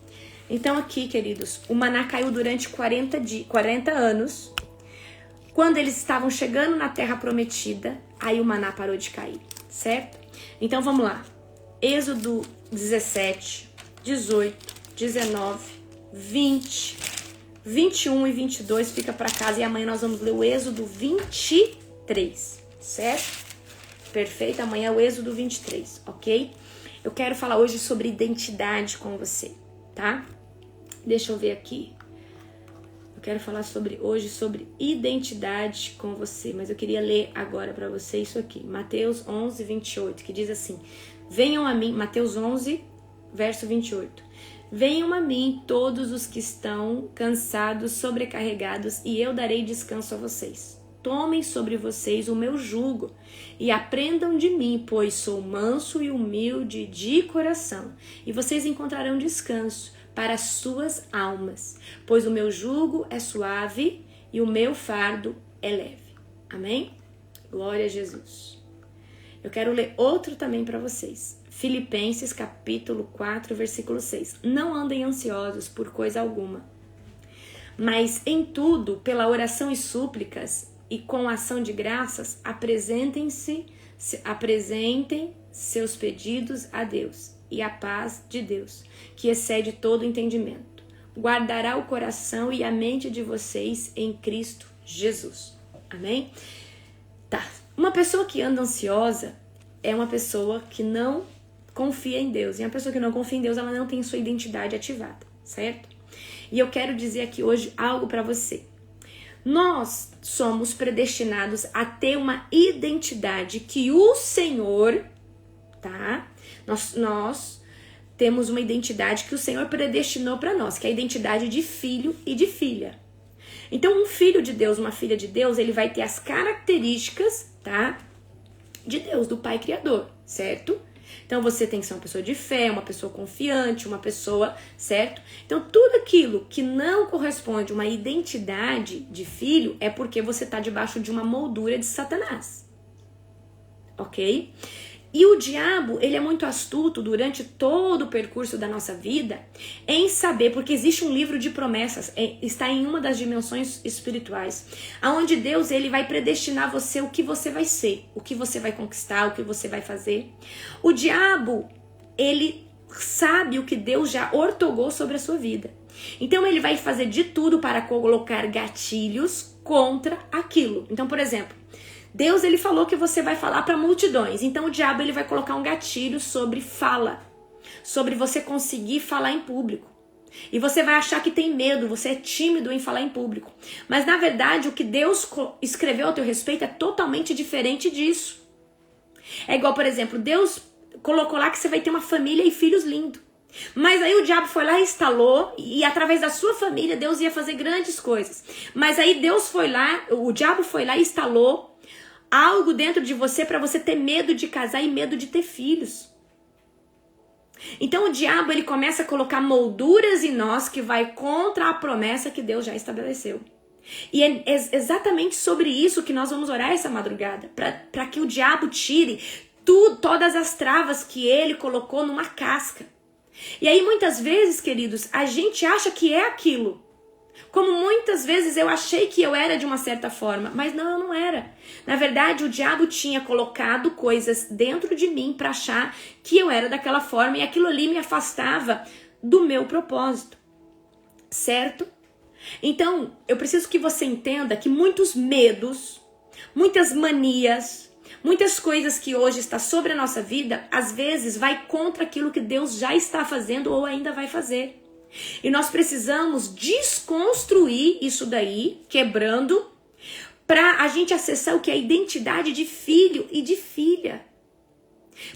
Então aqui, queridos, o maná caiu durante 40 anos. Quando eles estavam chegando na terra prometida, aí o maná parou de cair, certo? Então vamos lá. Êxodo 17, 18, 19, 20, 21 e 22 fica para casa. E amanhã nós vamos ler o Êxodo 23, certo? Perfeito, amanhã é o Êxodo 23, ok? Eu quero falar hoje sobre identidade com você, tá? Deixa eu ver aqui. Eu quero falar hoje sobre identidade com você, mas eu queria ler agora para você isso aqui. Mateus 11, 28, que diz assim: venham a mim, Mateus 11, verso 28. Venham a mim todos os que estão cansados, sobrecarregados, e eu darei descanso a vocês. Tomem sobre vocês o meu jugo e aprendam de mim, pois sou manso e humilde de coração, e vocês encontrarão descanso para as suas almas, pois o meu jugo é suave e o meu fardo é leve. Amém? Glória a Jesus. Eu quero ler outro também para vocês. Filipenses capítulo 4, versículo 6. Não andem ansiosos por coisa alguma, mas em tudo, pela oração e súplicas e com ação de graças, apresentem seus pedidos a Deus, e a paz de Deus, que excede todo entendimento, guardará o coração e a mente de vocês em Cristo Jesus. Amém? Tá. Uma pessoa que anda ansiosa é uma pessoa que não confia em Deus. E uma pessoa que não confia em Deus, ela não tem sua identidade ativada, certo? E eu quero dizer aqui hoje algo para você. Nós somos predestinados a ter uma identidade que o Senhor, tá? Nós temos uma identidade que o Senhor predestinou para nós, que é a identidade de filho e de filha. Então, um filho de Deus, uma filha de Deus, ele vai ter as características, tá? De Deus, do Pai Criador, certo? Então, você tem que ser uma pessoa de fé, uma pessoa confiante, uma pessoa, certo? Então, tudo aquilo que não corresponde a uma identidade de filho é porque você está debaixo de uma moldura de Satanás, ok? E o diabo, ele é muito astuto durante todo o percurso da nossa vida em saber, porque existe um livro de promessas, está em uma das dimensões espirituais, onde Deus ele vai predestinar você o que você vai ser, o que você vai conquistar, o que você vai fazer. O diabo, ele sabe o que Deus já ortogou sobre a sua vida. Então ele vai fazer de tudo para colocar gatilhos contra aquilo. Então, por exemplo, Deus ele falou que você vai falar para multidões. Então o diabo ele vai colocar um gatilho sobre fala, sobre você conseguir falar em público. E você vai achar que tem medo, você é tímido em falar em público. Mas na verdade o que Deus escreveu a teu respeito é totalmente diferente disso. É igual, por exemplo, Deus colocou lá que você vai ter uma família e filhos lindos. Mas aí o diabo foi lá e instalou, e através da sua família Deus ia fazer grandes coisas. Mas aí o diabo foi lá e instalou algo dentro de você para você ter medo de casar e medo de ter filhos. Então o diabo ele começa a colocar molduras em nós que vai contra a promessa que Deus já estabeleceu. E é exatamente sobre isso que nós vamos orar essa madrugada, para que o diabo tire todas as travas que ele colocou numa casca. E aí muitas vezes, queridos, a gente acha que é aquilo. Como muitas vezes eu achei que eu era de uma certa forma, mas não, eu não era. Na verdade, o diabo tinha colocado coisas dentro de mim para achar que eu era daquela forma, e aquilo ali me afastava do meu propósito, certo? Então, eu preciso que você entenda que muitos medos, muitas manias, muitas coisas que hoje está sobre a nossa vida, às vezes vai contra aquilo que Deus já está fazendo ou ainda vai fazer. E nós precisamos desconstruir isso daí, quebrando, para a gente acessar o que é a identidade de filho e de filha.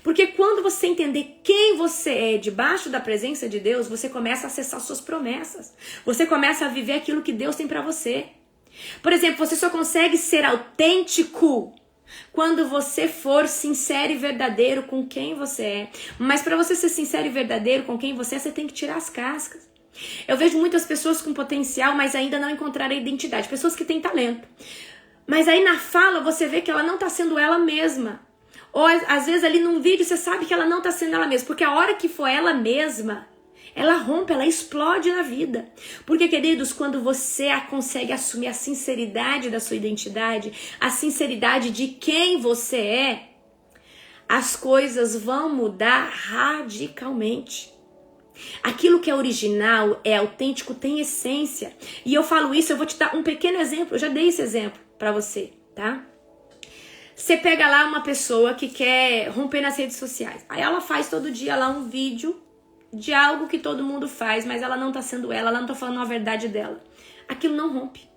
Porque quando você entender quem você é debaixo da presença de Deus, você começa a acessar suas promessas. Você começa a viver aquilo que Deus tem para você. Por exemplo, você só consegue ser autêntico quando você for sincero e verdadeiro com quem você é. Mas para você ser sincero e verdadeiro com quem você é, você tem que tirar as cascas. Eu vejo muitas pessoas com potencial, mas ainda não encontraram a identidade. Pessoas que têm talento. Mas aí na fala você vê que ela não está sendo ela mesma. Ou às vezes ali num vídeo você sabe que ela não está sendo ela mesma. Porque a hora que for ela mesma, ela rompe, ela explode na vida. Porque, queridos, quando você consegue assumir a sinceridade da sua identidade, a sinceridade de quem você é, as coisas vão mudar radicalmente. Aquilo que é original, é autêntico, tem essência. E eu falo isso, eu vou te dar um pequeno exemplo. Eu já dei esse exemplo pra você, tá? Você pega lá uma pessoa que quer romper nas redes sociais. Aí ela faz todo dia lá um vídeo de algo que todo mundo faz, mas ela não tá sendo ela não tá falando a verdade dela. Aquilo não rompe.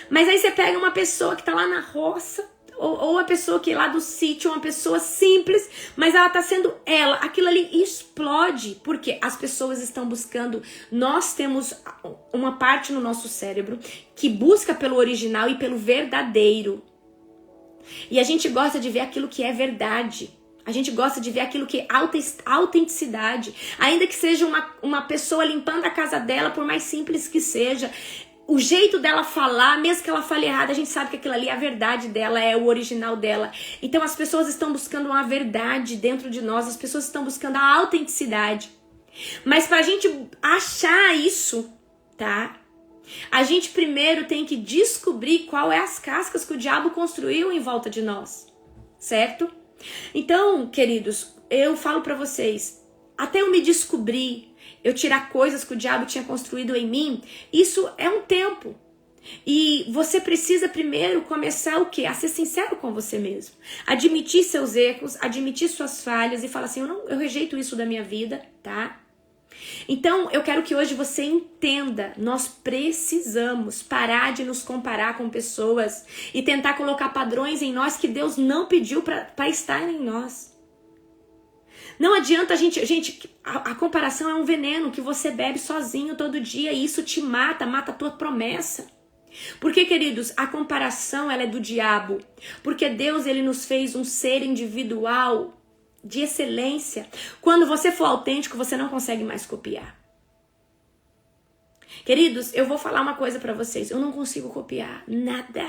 Mas aí você pega uma pessoa que tá lá na roça, ou uma pessoa que é lá do sítio, uma pessoa simples, mas ela tá sendo ela. Aquilo ali explode, porque as pessoas estão buscando. Nós temos uma parte no nosso cérebro que busca pelo original e pelo verdadeiro. E a gente gosta de ver aquilo que é verdade. A gente gosta de ver aquilo que é autenticidade. Ainda que seja uma pessoa limpando a casa dela, por mais simples que seja, o jeito dela falar, mesmo que ela fale errado, a gente sabe que aquilo ali é a verdade dela, é o original dela. Então as pessoas estão buscando uma verdade dentro de nós, as pessoas estão buscando a autenticidade. Mas pra gente achar isso, tá? A gente primeiro tem que descobrir qual é as cascas que o diabo construiu em volta de nós, certo? Então, queridos, eu falo pra vocês, até eu me descobrir, eu tirar coisas que o diabo tinha construído em mim, isso é um tempo. E você precisa primeiro começar o quê? A ser sincero com você mesmo. Admitir seus erros, admitir suas falhas e falar assim, eu rejeito isso da minha vida, tá? Então, eu quero que hoje você entenda, nós precisamos parar de nos comparar com pessoas e tentar colocar padrões em nós que Deus não pediu para estar em nós. Não adianta a comparação é um veneno que você bebe sozinho todo dia e isso te mata a tua promessa. Porque, queridos, a comparação ela é do diabo. Porque Deus ele nos fez um ser individual de excelência. Quando você for autêntico, você não consegue mais copiar. Queridos, eu vou falar uma coisa pra vocês. Eu não consigo copiar nada.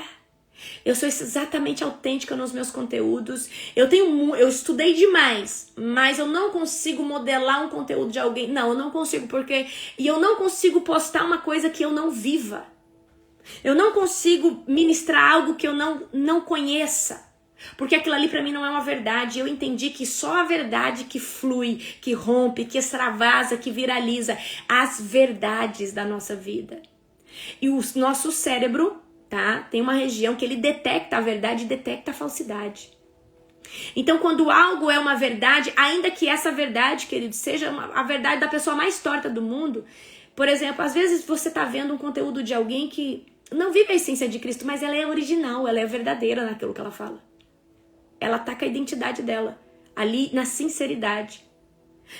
Eu sou exatamente autêntica nos meus conteúdos. Eu estudei demais, mas eu não consigo modelar um conteúdo de alguém. Não, eu não consigo e eu não consigo postar uma coisa que eu não viva. Eu não consigo ministrar algo que eu não conheça. Porque aquilo ali pra mim não é uma verdade. Eu entendi que só a verdade que flui, que rompe, que extravasa, que viraliza as verdades da nossa vida. E o nosso cérebro, tá? Tem uma região que ele detecta a verdade e detecta a falsidade. Então, quando algo é uma verdade, ainda que essa verdade, querido, seja a verdade da pessoa mais torta do mundo, por exemplo, às vezes você tá vendo um conteúdo de alguém que não vive a essência de Cristo, mas ela é original, ela é verdadeira naquilo que ela fala. Ela ataca a identidade dela, ali na sinceridade.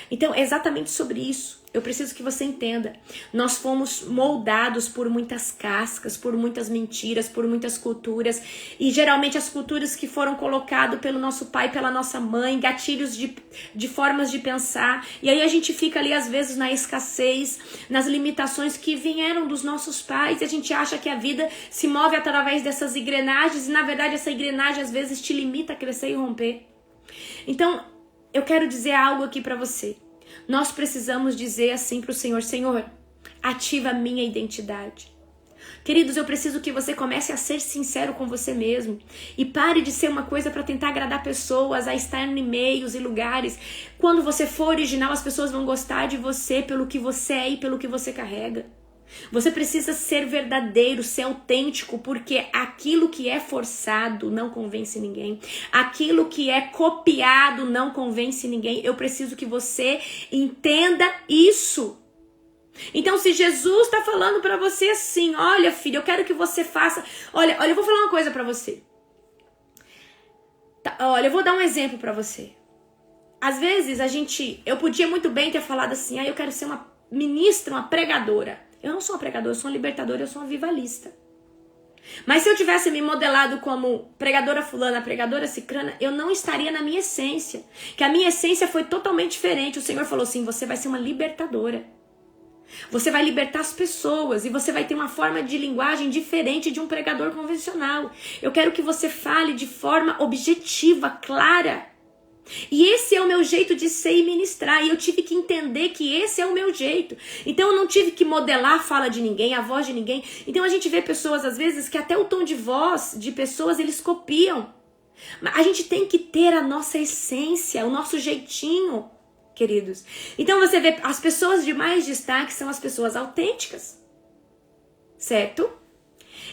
Então, é exatamente sobre isso. Eu preciso que você entenda. Nós fomos moldados por muitas cascas, por muitas mentiras, por muitas culturas. E geralmente as culturas que foram colocadas pelo nosso pai, pela nossa mãe, gatilhos de formas de pensar. E aí a gente fica ali às vezes na escassez, nas limitações que vieram dos nossos pais. E a gente acha que a vida se move através dessas engrenagens. E na verdade essa engrenagem às vezes te limita a crescer e romper. Então, eu quero dizer algo aqui pra você. Nós precisamos dizer assim pro Senhor: Senhor, ativa a minha identidade. Queridos, eu preciso que você comece a ser sincero com você mesmo. E pare de ser uma coisa pra tentar agradar pessoas, a estar em meios e lugares. Quando você for original, as pessoas vão gostar de você pelo que você é e pelo que você carrega. Você precisa ser verdadeiro, ser autêntico, porque aquilo que é forçado não convence ninguém. Aquilo que é copiado não convence ninguém. Eu preciso que você entenda isso. Então, se Jesus está falando para você assim, olha, filho, eu quero que você faça... Olha, eu vou falar uma coisa para você. Olha, eu vou dar um exemplo para você. Às vezes, eu podia muito bem ter falado assim, eu quero ser uma ministra, uma pregadora. Eu não sou uma pregadora, eu sou uma libertadora, eu sou uma vivalista. Mas se eu tivesse me modelado como pregadora fulana, pregadora cicrana, eu não estaria na minha essência. Que a minha essência foi totalmente diferente. O Senhor falou assim, você vai ser uma libertadora. Você vai libertar as pessoas e você vai ter uma forma de linguagem diferente de um pregador convencional. Eu quero que você fale de forma objetiva, clara. E esse é o meu jeito de ser e ministrar. E eu tive que entender que esse é o meu jeito. Então eu não tive que modelar a fala de ninguém, a voz de ninguém. Então a gente vê pessoas às vezes que até o tom de voz de pessoas eles copiam. Mas a gente tem que ter a nossa essência, o nosso jeitinho. queridos. Então você vê, as pessoas de mais destaque são as pessoas autênticas, certo?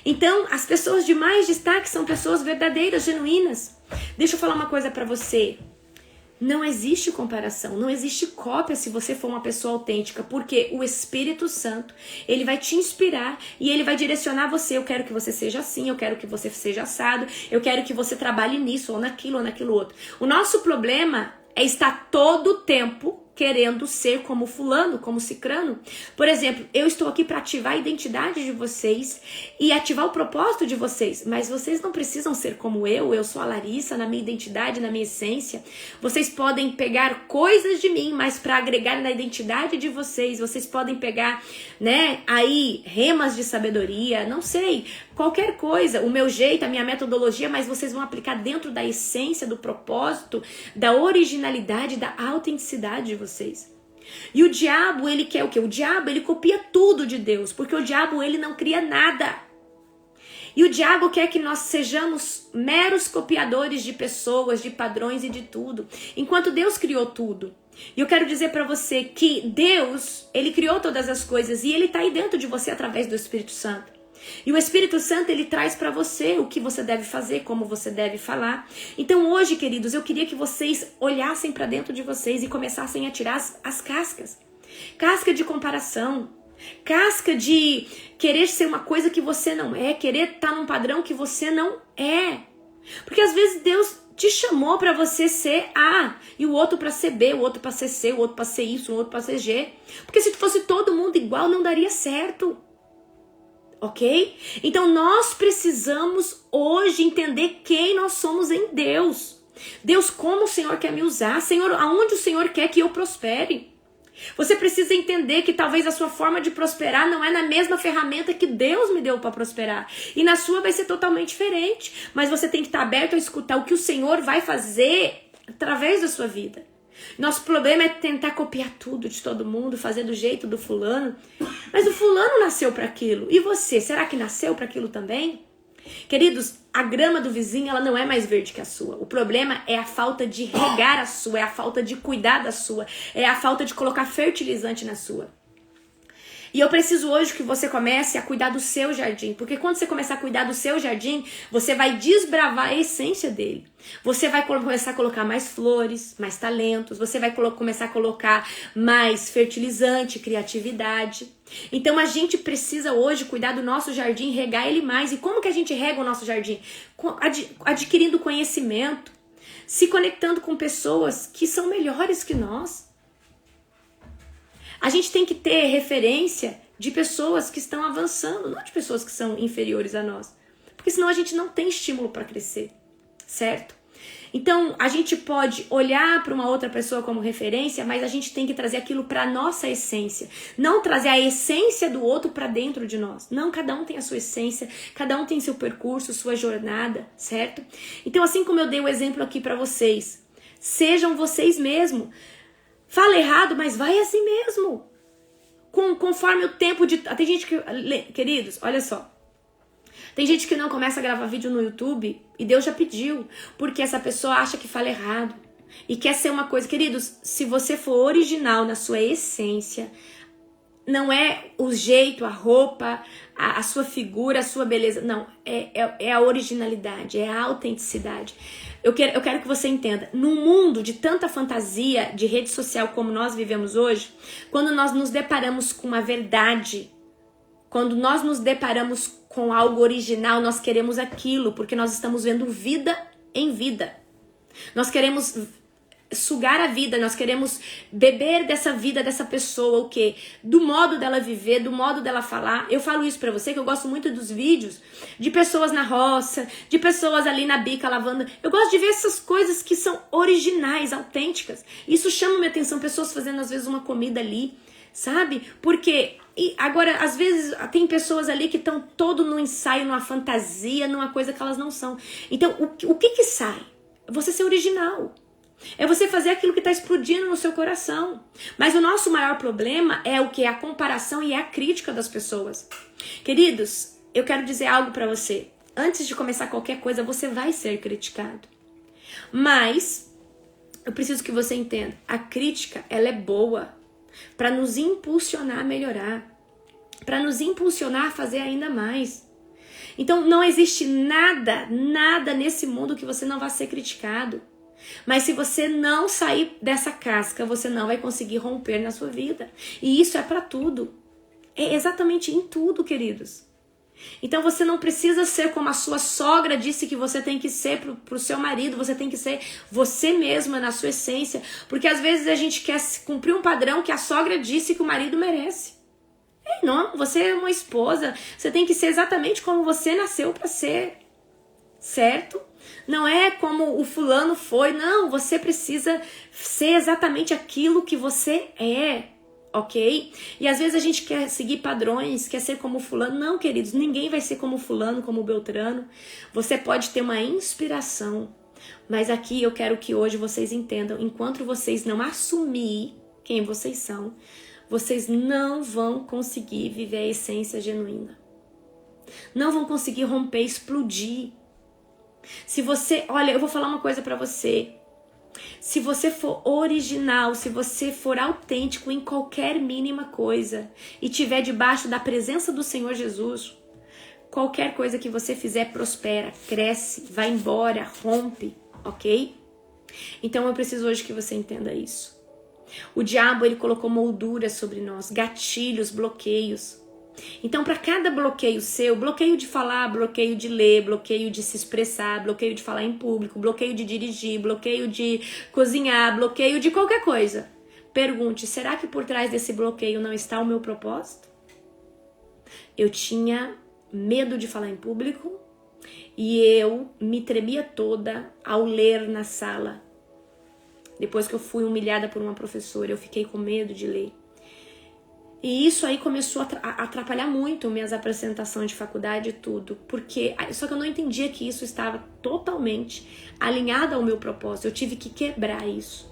Então, as pessoas de mais destaque são pessoas verdadeiras, genuínas. Deixa eu falar uma coisa pra você. Não existe comparação, não existe cópia se você for uma pessoa autêntica, porque o Espírito Santo, ele vai te inspirar e ele vai direcionar você. Eu quero que você seja assim, eu quero que você seja assado, eu quero que você trabalhe nisso ou naquilo outro. O nosso problema é estar todo o tempo querendo ser como fulano, como cicrano. Por exemplo, eu estou aqui para ativar a identidade de vocês e ativar o propósito de vocês, mas vocês não precisam ser como eu sou a Larissa, na minha identidade, na minha essência. Vocês podem pegar coisas de mim, mas para agregar na identidade de vocês podem pegar, né, aí remas de sabedoria, não sei, qualquer coisa, o meu jeito, a minha metodologia, mas vocês vão aplicar dentro da essência, do propósito, da originalidade, da autenticidade de vocês. E o diabo, ele quer o quê? O diabo, ele copia tudo de Deus, porque o diabo, ele não cria nada. E o diabo quer que nós sejamos meros copiadores de pessoas, de padrões e de tudo, enquanto Deus criou tudo. E eu quero dizer para você que Deus, ele criou todas as coisas e ele tá aí dentro de você através do Espírito Santo. E o Espírito Santo, ele traz para você o que você deve fazer, como você deve falar. Então hoje, queridos, eu queria que vocês olhassem para dentro de vocês e começassem a tirar as cascas. Casca de comparação. Casca de querer ser uma coisa que você não é. Querer estar num padrão que você não é. Porque às vezes Deus te chamou para você ser A, e o outro para ser B, o outro para ser C, o outro para ser Y, o outro para ser G. Porque se fosse todo mundo igual, não daria certo. Ok? Então nós precisamos hoje entender quem nós somos em Deus. Deus, como o Senhor quer me usar? Senhor, aonde o Senhor quer que eu prospere? Você precisa entender que talvez a sua forma de prosperar não é na mesma ferramenta que Deus me deu para prosperar. E na sua vai ser totalmente diferente. Mas você tem que estar aberto a escutar o que o Senhor vai fazer através da sua vida. Nosso problema é tentar copiar tudo de todo mundo, fazer do jeito do fulano. Mas o fulano nasceu para aquilo. E você, será que nasceu para aquilo também? Queridos, a grama do vizinho, ela não é mais verde que a sua. O problema é a falta de regar a sua, é a falta de cuidar da sua, é a falta de colocar fertilizante na sua. E eu preciso hoje que você comece a cuidar do seu jardim. Porque quando você começar a cuidar do seu jardim, você vai desbravar a essência dele. Você vai começar a colocar mais flores, mais talentos. Você vai começar a colocar mais fertilizante, criatividade. Então a gente precisa hoje cuidar do nosso jardim, regar ele mais. E como que a gente rega o nosso jardim? Adquirindo conhecimento. Se conectando com pessoas que são melhores que nós. A gente tem que ter referência de pessoas que estão avançando, não de pessoas que são inferiores a nós. Porque senão a gente não tem estímulo para crescer, certo? Então, a gente pode olhar para uma outra pessoa como referência, mas a gente tem que trazer aquilo para a nossa essência. Não trazer a essência do outro para dentro de nós. Não, cada um tem a sua essência, cada um tem seu percurso, sua jornada, certo? Então, assim como eu dei o exemplo aqui para vocês, sejam vocês mesmos. Fala errado, mas vai assim mesmo. Conforme o tempo de... Tem gente que... Queridos, olha só. Tem gente que não começa a gravar vídeo no YouTube e Deus já pediu. Porque essa pessoa acha que fala errado. E quer ser uma coisa... Queridos, se você for original na sua essência, não é o jeito, a roupa, a sua figura, a sua beleza. Não, é a originalidade, é a autenticidade. Eu quero que você entenda, num mundo de tanta fantasia de rede social como nós vivemos hoje, quando nós nos deparamos com uma verdade, quando nós nos deparamos com algo original, nós queremos aquilo, porque nós estamos vendo vida em vida. Nós queremos sugar a vida, nós queremos beber dessa vida dessa pessoa, o quê? Do modo dela viver, do modo dela falar. Eu falo isso pra você, que eu gosto muito dos vídeos de pessoas na roça, de pessoas ali na bica lavando. Eu gosto de ver essas coisas que são originais, autênticas. Isso chama minha atenção, pessoas fazendo às vezes uma comida ali, sabe? Porque, e agora, às vezes tem pessoas ali que estão todo no ensaio, numa fantasia, numa coisa que elas não são. Então, o que sai? Você ser original. É você fazer aquilo que está explodindo no seu coração. Mas o nosso maior problema é o que? A comparação e a crítica das pessoas. Queridos, eu quero dizer algo para você. Antes de começar qualquer coisa, você vai ser criticado. Mas eu preciso que você entenda, a crítica, ela é boa para nos impulsionar a melhorar, para nos impulsionar a fazer ainda mais. Então não existe nada nesse mundo que você não vá ser criticado. Mas se você não sair dessa casca, você não vai conseguir romper na sua vida. E isso é para tudo. É exatamente em tudo, queridos. Então você não precisa ser como a sua sogra disse que você tem que ser pro seu marido. Você tem que ser você mesma na sua essência. Porque às vezes a gente quer cumprir um padrão que a sogra disse que o marido merece. Não, você é uma esposa. Você tem que ser exatamente como você nasceu para ser. Certo? Não é como o fulano foi. Não, você precisa ser exatamente aquilo que você é. Ok? E às vezes a gente quer seguir padrões, quer ser como fulano. Não, queridos, ninguém vai ser como fulano, como Beltrano. Você pode ter uma inspiração. Mas aqui eu quero que hoje vocês entendam, enquanto vocês não assumir quem vocês são, vocês não vão conseguir viver a essência genuína. Não vão conseguir romper, explodir. Se você, olha, eu vou falar uma coisa pra você. Se você for original, se você for autêntico em qualquer mínima coisa e estiver debaixo da presença do Senhor Jesus, qualquer coisa que você fizer prospera, cresce, vai embora, rompe, ok? Então eu preciso hoje que você entenda isso. O diabo, ele colocou molduras sobre nós, gatilhos, bloqueios. Então, para cada bloqueio seu, bloqueio de falar, bloqueio de ler, bloqueio de se expressar, bloqueio de falar em público, bloqueio de dirigir, bloqueio de cozinhar, bloqueio de qualquer coisa, pergunte, será que por trás desse bloqueio não está o meu propósito? Eu tinha medo de falar em público e eu me tremia toda ao ler na sala. Depois que eu fui humilhada por uma professora, eu fiquei com medo de ler. E isso aí começou a atrapalhar muito minhas apresentações de faculdade e tudo. Só que eu não entendia que isso estava totalmente alinhado ao meu propósito. Eu tive que quebrar isso.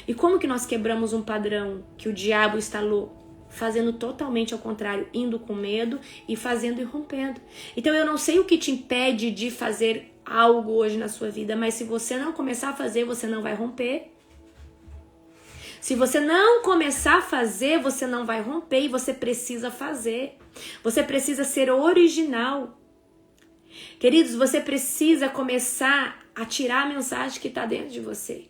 E como que nós quebramos um padrão que o diabo instalou? Fazendo totalmente ao contrário, indo com medo e fazendo e rompendo. Então eu não sei o que te impede de fazer algo hoje na sua vida, mas se você não começar a fazer, você não vai romper. Se você não começar a fazer, você não vai romper e você precisa fazer. Você precisa ser original. Queridos, você precisa começar a tirar a mensagem que está dentro de você.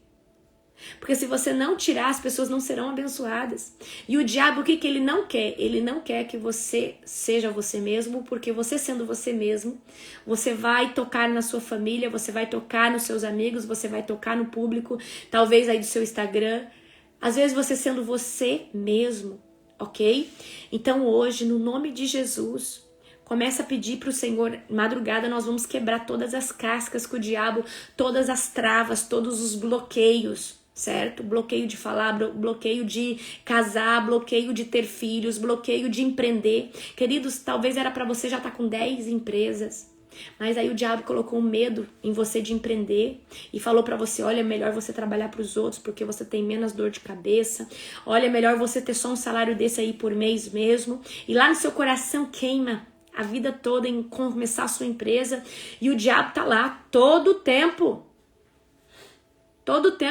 Porque se você não tirar, as pessoas não serão abençoadas. E o diabo, o que ele não quer? Ele não quer que você seja você mesmo, porque você sendo você mesmo, você vai tocar na sua família, você vai tocar nos seus amigos, você vai tocar no público, talvez aí do seu Instagram. Às vezes você sendo você mesmo, ok? Então hoje, no nome de Jesus, começa a pedir para o Senhor, madrugada nós vamos quebrar todas as cascas que o diabo, todas as travas, todos os bloqueios, certo? Bloqueio de falar, bloqueio de casar, bloqueio de ter filhos, bloqueio de empreender. Queridos, talvez era para você já estar com 10 empresas. Mas aí o diabo colocou um medo em você de empreender e falou pra você, olha, é melhor você trabalhar pros outros porque você tem menos dor de cabeça. Olha, é melhor você ter só um salário desse aí por mês mesmo. E lá no seu coração queima a vida toda em começar a sua empresa. E o diabo tá lá todo o tempo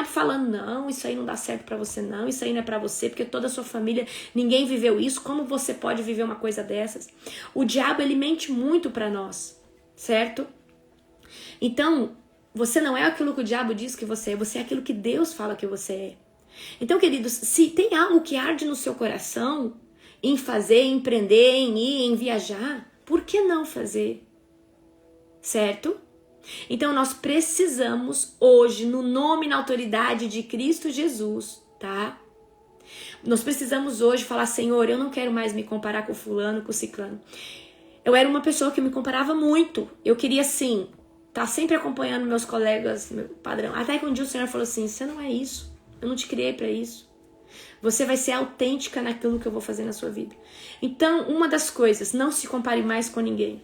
falando, não, isso aí não dá certo pra você não, isso aí não é pra você, porque toda a sua família, ninguém viveu isso, como você pode viver uma coisa dessas? O diabo, ele mente muito pra nós. Certo? Então, você não é aquilo que o diabo diz que você é aquilo que Deus fala que você é. Então, queridos, se tem algo que arde no seu coração em fazer, em empreender, em ir, em viajar, por que não fazer? Certo? Então, nós precisamos hoje, no nome e na autoridade de Cristo Jesus, tá? Nós precisamos hoje falar, Senhor, eu não quero mais me comparar com o fulano, com o ciclano. Eu era uma pessoa que me comparava muito. Eu queria, assim, estar sempre acompanhando meus colegas, meu padrão. Até que um dia o Senhor falou assim, você não é isso. Eu não te criei para isso. Você vai ser autêntica naquilo que eu vou fazer na sua vida. Então, uma das coisas, não se compare mais com ninguém.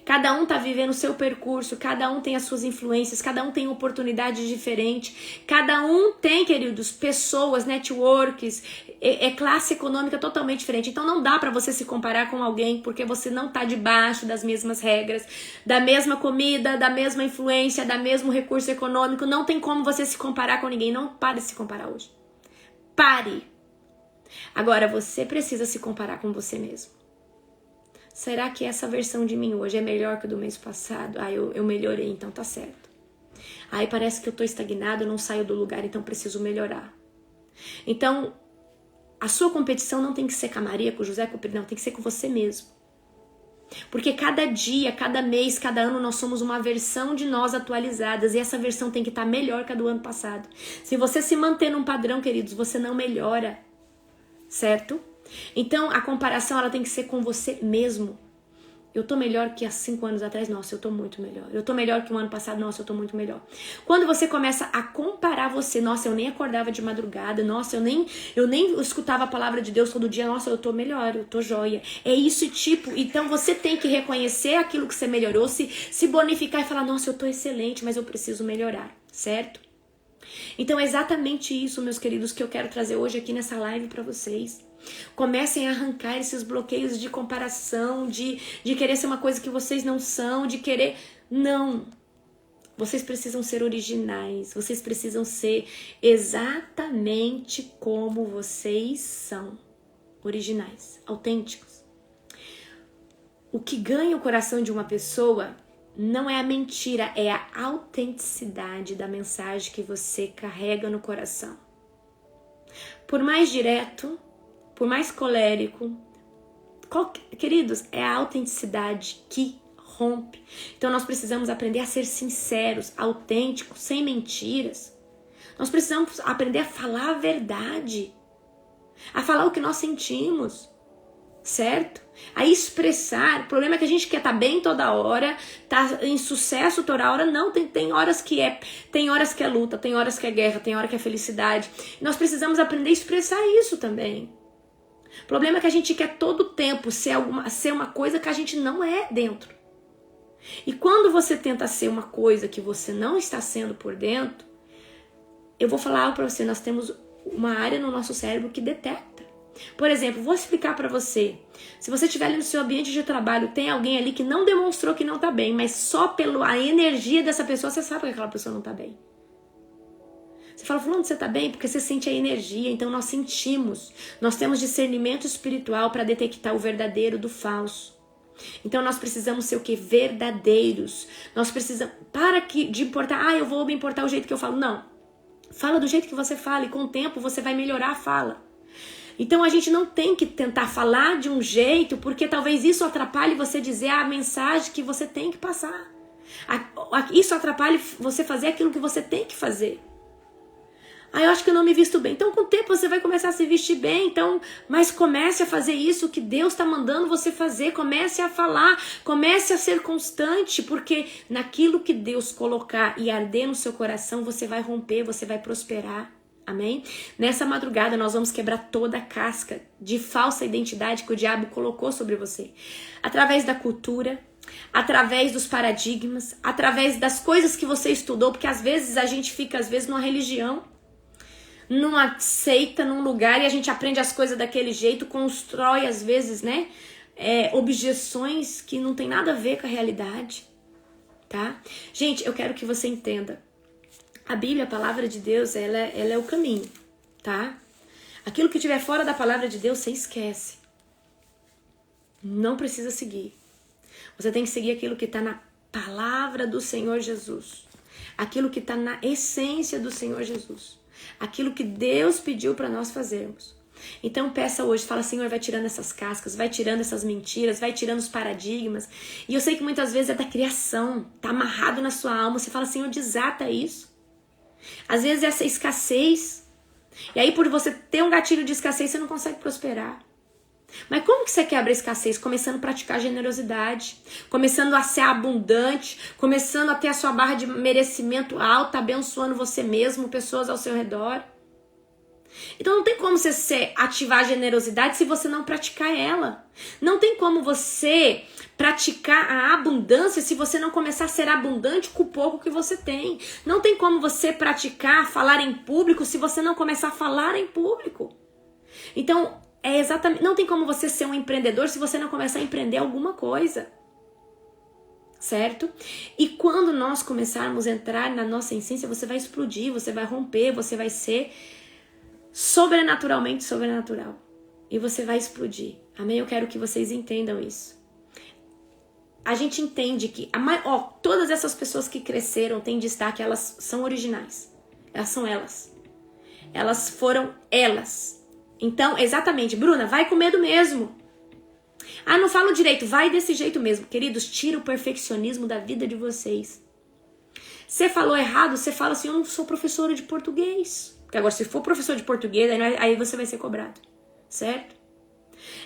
Cada um está vivendo o seu percurso, cada um tem as suas influências, cada um tem oportunidades diferentes, cada um tem, queridos, pessoas, networks, classe econômica totalmente diferente. Então não dá para você se comparar com alguém porque você não está debaixo das mesmas regras, da mesma comida, da mesma influência, da mesmo recurso econômico. Não tem como você se comparar com ninguém. Não pare de se comparar hoje. Pare! Agora você precisa se comparar com você mesmo. Será que essa versão de mim hoje é melhor que a do mês passado? Eu melhorei, então tá certo. Aí parece que eu tô estagnado, eu não saio do lugar, então preciso melhorar. Então, a sua competição não tem que ser com a Maria, com o José, com o Pedro, não, tem que ser com você mesmo. Porque cada dia, cada mês, cada ano nós somos uma versão de nós atualizadas e essa versão tem que estar melhor que a do ano passado. Se você se manter num padrão, queridos, você não melhora, certo? Então, a comparação ela tem que ser com você mesmo. Eu tô melhor que há 5 anos atrás? Nossa, eu tô muito melhor. Eu tô melhor que o ano passado? Nossa, eu tô muito melhor. Quando você começa a comparar você, nossa, eu nem acordava de madrugada, nossa, eu nem escutava a palavra de Deus todo dia, nossa, eu tô melhor, eu tô joia. É isso tipo, então você tem que reconhecer aquilo que você melhorou, se bonificar e falar, nossa, eu tô excelente, mas eu preciso melhorar, certo? Então é exatamente isso, meus queridos, que eu quero trazer hoje aqui nessa live pra vocês. Comecem a arrancar esses bloqueios de comparação, de querer ser uma coisa que vocês não são, de querer... Não! Vocês precisam ser originais, vocês precisam ser exatamente como vocês são. Originais, autênticos. O que ganha o coração de uma pessoa não é a mentira, é a autenticidade da mensagem que você carrega no coração. Por mais direto, por mais colérico, queridos, é a autenticidade que rompe. Então nós precisamos aprender a ser sinceros, autênticos, sem mentiras. Nós precisamos aprender a falar a verdade, a falar o que nós sentimos, certo? A expressar. O problema é que a gente quer estar bem toda hora, tá em sucesso toda hora. Não, tem horas que tem horas que é luta, tem horas que é guerra, tem hora que é felicidade. Nós precisamos aprender a expressar isso também. O problema é que a gente quer todo o tempo ser uma coisa que a gente não é dentro. E quando você tenta ser uma coisa que você não está sendo por dentro, eu vou falar algo para você, nós temos uma área no nosso cérebro que detecta. Por exemplo, vou explicar para você. Se você estiver ali no seu ambiente de trabalho, tem alguém ali que não demonstrou que não está bem, mas só pela energia dessa pessoa, você sabe que aquela pessoa não está bem. Você fala, fulano, você tá bem? Porque você sente a energia, então nós sentimos. Nós temos discernimento espiritual para detectar o verdadeiro do falso. Então nós precisamos ser o quê? Verdadeiros. Nós precisamos, de importar, eu vou me importar o jeito que eu falo. Não. Fala do jeito que você fala e com o tempo você vai melhorar a fala. Então a gente não tem que tentar falar de um jeito, porque talvez isso atrapalhe você dizer a mensagem que você tem que passar. Isso atrapalhe você fazer aquilo que você tem que fazer. Eu acho que eu não me visto bem. Então, com o tempo, você vai começar a se vestir bem. Mas comece a fazer isso que Deus está mandando você fazer. Comece a falar. Comece a ser constante. Porque naquilo que Deus colocar e arder no seu coração, você vai romper, você vai prosperar. Amém? Nessa madrugada, nós vamos quebrar toda a casca de falsa identidade que o diabo colocou sobre você. Através da cultura, através dos paradigmas, através das coisas que você estudou. Porque às vezes a gente fica, numa religião, numa seita, num lugar, e a gente aprende as coisas daquele jeito, constrói às vezes, objeções que não tem nada a ver com a realidade, tá? Gente, eu quero que você entenda. A Bíblia, a palavra de Deus, ela é o caminho, tá? Aquilo que estiver fora da palavra de Deus, você esquece. Não precisa seguir. Você tem que seguir aquilo que está na palavra do Senhor Jesus. Aquilo que está na essência do Senhor Jesus. Aquilo que Deus pediu para nós fazermos. Então peça hoje, fala, Senhor, vai tirando essas cascas, vai tirando essas mentiras, vai tirando os paradigmas. E eu sei que muitas vezes é da criação, tá amarrado na sua alma. Você fala, Senhor, desata isso. Às vezes essa escassez. E aí por você ter um gatilho de escassez, você não consegue prosperar. Mas como que você quebra a escassez? Começando a praticar generosidade, começando a ser abundante, começando a ter a sua barra de merecimento alta, abençoando você mesmo, pessoas ao seu redor. Então não tem como você ativar a generosidade se você não praticar ela. Não tem como você praticar a abundância se você não começar a ser abundante com o pouco que você tem. Não tem como você praticar falar em público se você não começar a falar em público. Então, não tem como você ser um empreendedor se você não começar a empreender alguma coisa. Certo? E quando nós começarmos a entrar na nossa essência, você vai explodir, você vai romper, você vai ser sobrenaturalmente sobrenatural. E você vai explodir. Amém? Eu quero que vocês entendam isso. A gente entende que todas essas pessoas que cresceram, têm destaque, elas são originais. Elas são elas. Elas foram elas. Então, exatamente, Bruna, vai com medo mesmo. Ah, não falo direito, vai desse jeito mesmo. Queridos, tira o perfeccionismo da vida de vocês. Você falou errado, você fala assim, eu não sou professora de português. Porque agora, se for professor de português, aí você vai ser cobrado. Certo?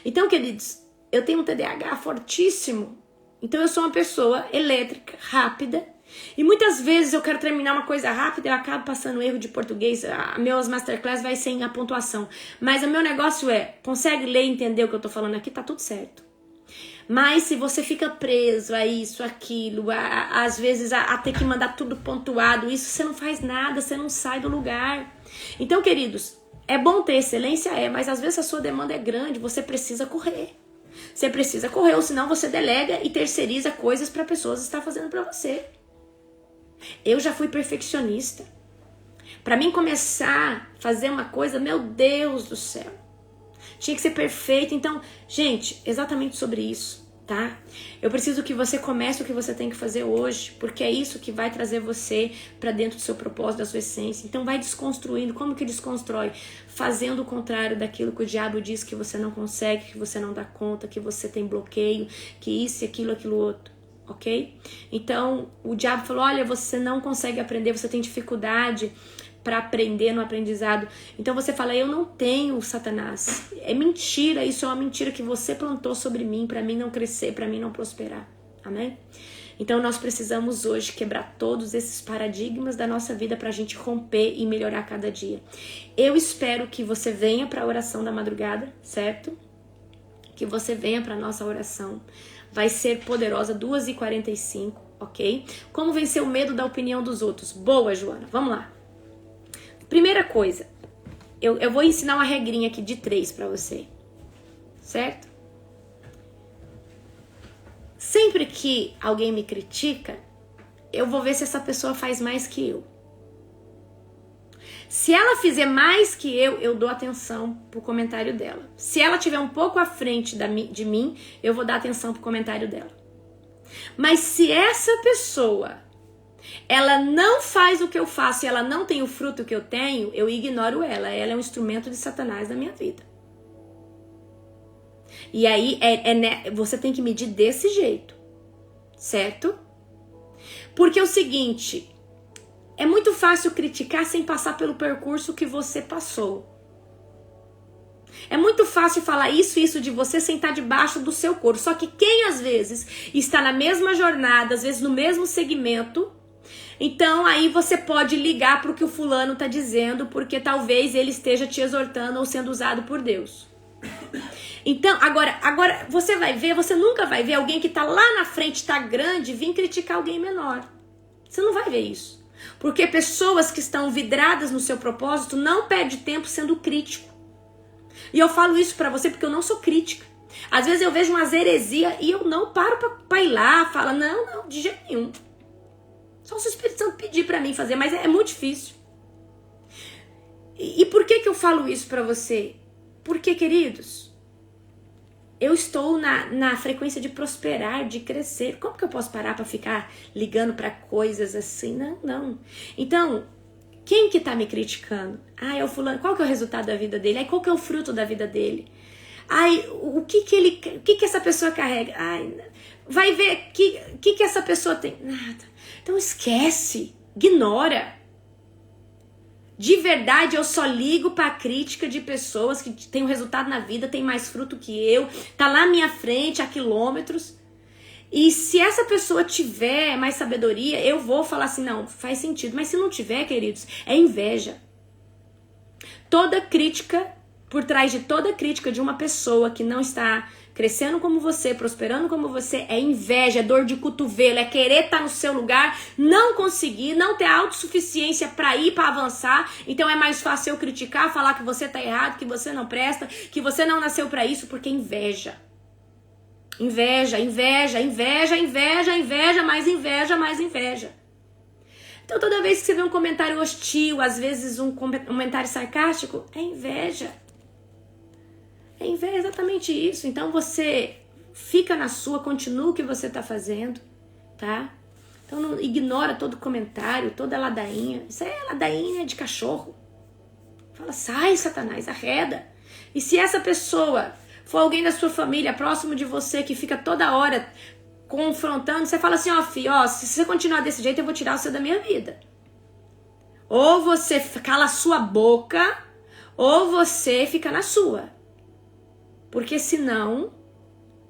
Então, queridos, eu tenho um TDAH fortíssimo. Então, eu sou uma pessoa elétrica, rápida. E muitas vezes eu quero terminar uma coisa rápida, eu acabo passando erro de português. Meus masterclass vai sem a pontuação. Mas o meu negócio consegue ler e entender o que eu tô falando aqui, tá tudo certo. Mas se você fica preso a isso, aquilo, às vezes a ter que mandar tudo pontuado, isso você não faz nada, você não sai do lugar. Então, queridos, é bom ter excelência, mas às vezes a sua demanda é grande, você precisa correr. Você precisa correr, ou senão você delega e terceiriza coisas para pessoas estar fazendo para você. Eu já fui perfeccionista. Para mim começar a fazer uma coisa, meu Deus do céu, tinha que ser perfeito. Então, gente, exatamente sobre isso, tá? Eu preciso que você comece o que você tem que fazer hoje, porque é isso que vai trazer você para dentro do seu propósito, da sua essência. Então vai desconstruindo. Como que desconstrói? Fazendo o contrário daquilo que o diabo diz que você não consegue, que você não dá conta, que você tem bloqueio, que isso e aquilo outro. Ok? Então, o diabo falou, olha, você não consegue aprender, você tem dificuldade para aprender no aprendizado. Então você fala, eu não tenho, Satanás. É mentira, isso é uma mentira que você plantou sobre mim, para mim não crescer, para mim não prosperar. Amém? Então nós precisamos hoje quebrar todos esses paradigmas da nossa vida para a gente romper e melhorar cada dia. Eu espero que você venha para a oração da madrugada, certo? Que você venha para a nossa oração. Vai ser poderosa, 2h45, ok? Como vencer o medo da opinião dos outros? Boa, Joana, vamos lá. Primeira coisa, eu vou ensinar uma regrinha aqui de 3 para você, certo? Sempre que alguém me critica, eu vou ver se essa pessoa faz mais que eu. Se ela fizer mais que eu dou atenção pro comentário dela. Se ela estiver um pouco à frente de mim, eu vou dar atenção pro comentário dela. Mas se essa pessoa, ela não faz o que eu faço e ela não tem o fruto que eu tenho, eu ignoro ela. Ela é um instrumento de Satanás na minha vida. E aí, você tem que medir desse jeito, certo? Porque é o seguinte... É muito fácil criticar sem passar pelo percurso que você passou. É muito fácil falar isso de você sem estar debaixo do seu couro. Só que quem às vezes está na mesma jornada, às vezes no mesmo segmento, então aí você pode ligar para o que o fulano está dizendo, porque talvez ele esteja te exortando ou sendo usado por Deus. Então, agora você vai ver, você nunca vai ver alguém que está lá na frente, está grande, vir criticar alguém menor. Você não vai ver isso. Porque pessoas que estão vidradas no seu propósito não perdem tempo sendo crítico. E eu falo isso pra você porque eu não sou crítica. Às vezes eu vejo umas heresias e eu não paro pra ir lá, falo, não, de jeito nenhum. Só se o Espírito Santo pedir pra mim fazer, mas é muito difícil. E por que eu falo isso pra você? Porque, queridos, eu estou na frequência de prosperar, de crescer. Como que eu posso parar para ficar ligando para coisas assim? Não. Então, quem que tá me criticando? É o fulano. Qual que é o resultado da vida dele? Qual que é o fruto da vida dele? O que essa pessoa carrega? Vai ver o que essa pessoa tem? Nada. Então esquece, ignora. De verdade, eu só ligo pra crítica de pessoas que têm um resultado na vida, tem mais fruto que eu, tá lá à minha frente há quilômetros. E se essa pessoa tiver mais sabedoria, eu vou falar assim, não, faz sentido. Mas se não tiver, queridos, é inveja. toda crítica, por trás de toda crítica de uma pessoa que não está crescendo como você, prosperando como você, é inveja, é dor de cotovelo, é querer estar no seu lugar, não conseguir, não ter autossuficiência para ir, para avançar. Então é mais fácil eu criticar, falar que você tá errado, que você não presta, que você não nasceu para isso, porque inveja. Inveja, inveja, inveja, inveja, inveja, mais inveja, mais inveja. Então toda vez que você vê um comentário hostil, às vezes um comentário sarcástico, é inveja. É inveja, exatamente isso. Então você fica na sua, continua o que você está fazendo, tá? Então não ignora todo comentário, toda ladainha. Isso é ladainha de cachorro. Fala, sai, Satanás, arreda. E se essa pessoa for alguém da sua família, próximo de você, que fica toda hora confrontando, você fala assim, ó, filho, ó, se você continuar desse jeito, eu vou tirar você da minha vida. Ou você cala a sua boca, ou você fica na sua. Porque senão,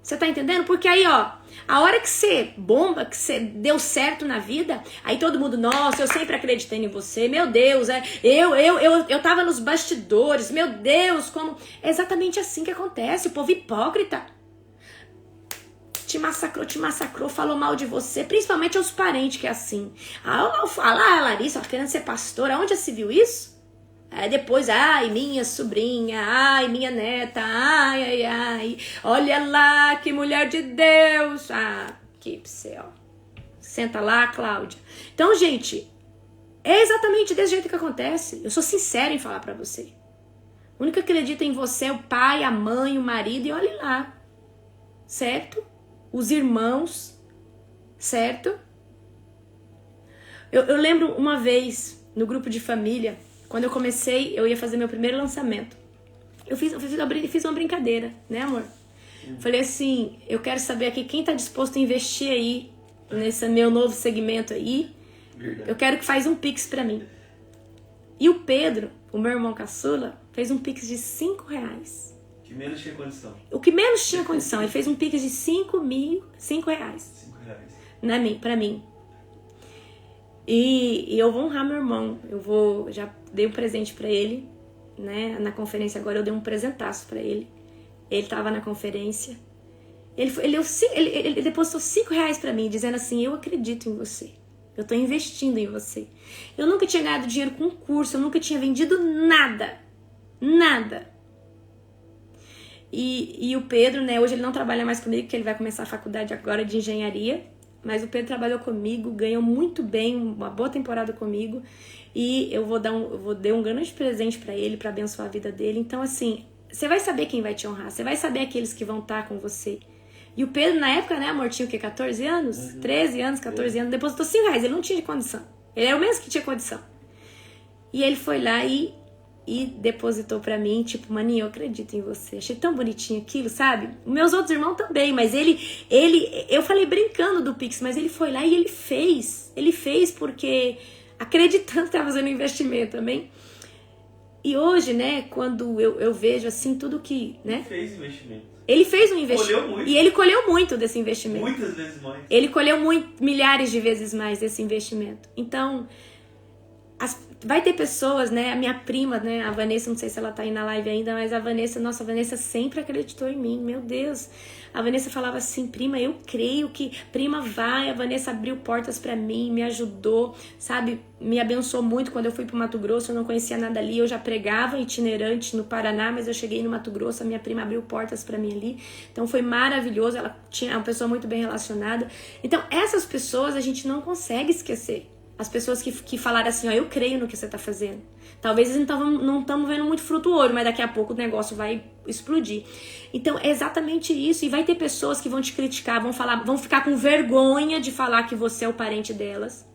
você tá entendendo? Porque aí, ó, a hora que você bomba, que você deu certo na vida, aí todo mundo, nossa, eu sempre acreditei em você, meu Deus, eu tava nos bastidores, meu Deus, como... É exatamente assim que acontece, o povo hipócrita. Te massacrou, falou mal de você, principalmente aos parentes que é assim. Ah, a Larissa, querendo ser pastora, onde já se viu isso? Aí depois, ai, minha sobrinha, ai, minha neta, ai, olha lá, que mulher de Deus. Ah, que céu. Senta lá, Cláudia. Então, gente, é exatamente desse jeito que acontece. Eu sou sincera em falar pra você. O único que acredita em você é o pai, a mãe, o marido, e olhe lá. Certo? Os irmãos, certo? Eu lembro uma vez, no grupo de família, quando eu comecei, eu ia fazer meu primeiro lançamento. Eu fiz uma brincadeira, né, amor? Falei assim, eu quero saber aqui quem tá disposto a investir aí, nesse meu novo segmento aí. Verdade. Eu quero que faz um Pix pra mim. E o Pedro, o meu irmão caçula, fez um Pix de R$5. Que menos tinha condição. O que menos tinha condição. Ele fez um Pix de R$5. R$5. Pra mim. E eu vou honrar meu irmão. Já dei um presente pra ele, né? Na conferência agora eu dei um presentaço pra ele. Ele tava na conferência. Ele depositou R$5 pra mim, dizendo assim, eu acredito em você. Eu tô investindo em você. Eu nunca tinha ganhado dinheiro com curso, eu nunca tinha vendido nada. Nada. E o Pedro, né, hoje ele não trabalha mais comigo, porque ele vai começar a faculdade agora de engenharia. Mas o Pedro trabalhou comigo, ganhou muito bem, uma boa temporada comigo. E eu vou dar um grande presente pra ele, pra abençoar a vida dele. Então, assim, você vai saber quem vai te honrar. Você vai saber aqueles que vão estar com você. E o Pedro, na época, né, amor, tinha o quê? 14 anos? 13 anos, 14 anos. Depositou R$5. Ele não tinha condição. Ele era o mesmo que tinha condição. E ele foi lá e depositou pra mim, tipo, maninho, eu acredito em você. Achei tão bonitinho aquilo, sabe? Meus outros irmãos também, mas eu falei brincando do Pix, mas ele foi lá e ele fez. Ele fez porque acreditando que estava fazendo um investimento também. E hoje, né, quando eu vejo assim, tudo que, né? Fez investimento. Ele fez um investimento. Colheu muito. E ele colheu muito desse investimento. Muitas vezes mais. Ele colheu milhares de vezes mais desse investimento. Então, vai ter pessoas, né? A minha prima, né? A Vanessa, não sei se ela tá aí na live ainda, mas a Vanessa sempre acreditou em mim. Meu Deus. A Vanessa falava assim, prima, eu creio que... Prima, vai. A Vanessa abriu portas pra mim, me ajudou, sabe? Me abençoou muito quando eu fui pro Mato Grosso. Eu não conhecia nada ali. Eu já pregava itinerante no Paraná, mas eu cheguei no Mato Grosso. A minha prima abriu portas pra mim ali. Então foi maravilhoso. Ela é uma pessoa muito bem relacionada. Então essas pessoas a gente não consegue esquecer. As pessoas que falaram assim, ó, eu creio no que você tá fazendo. Talvez não estamos vendo muito fruto ouro, mas daqui a pouco o negócio vai explodir. Então é exatamente isso. E vai ter pessoas que vão te criticar, vão ficar com vergonha de falar que você é o parente delas.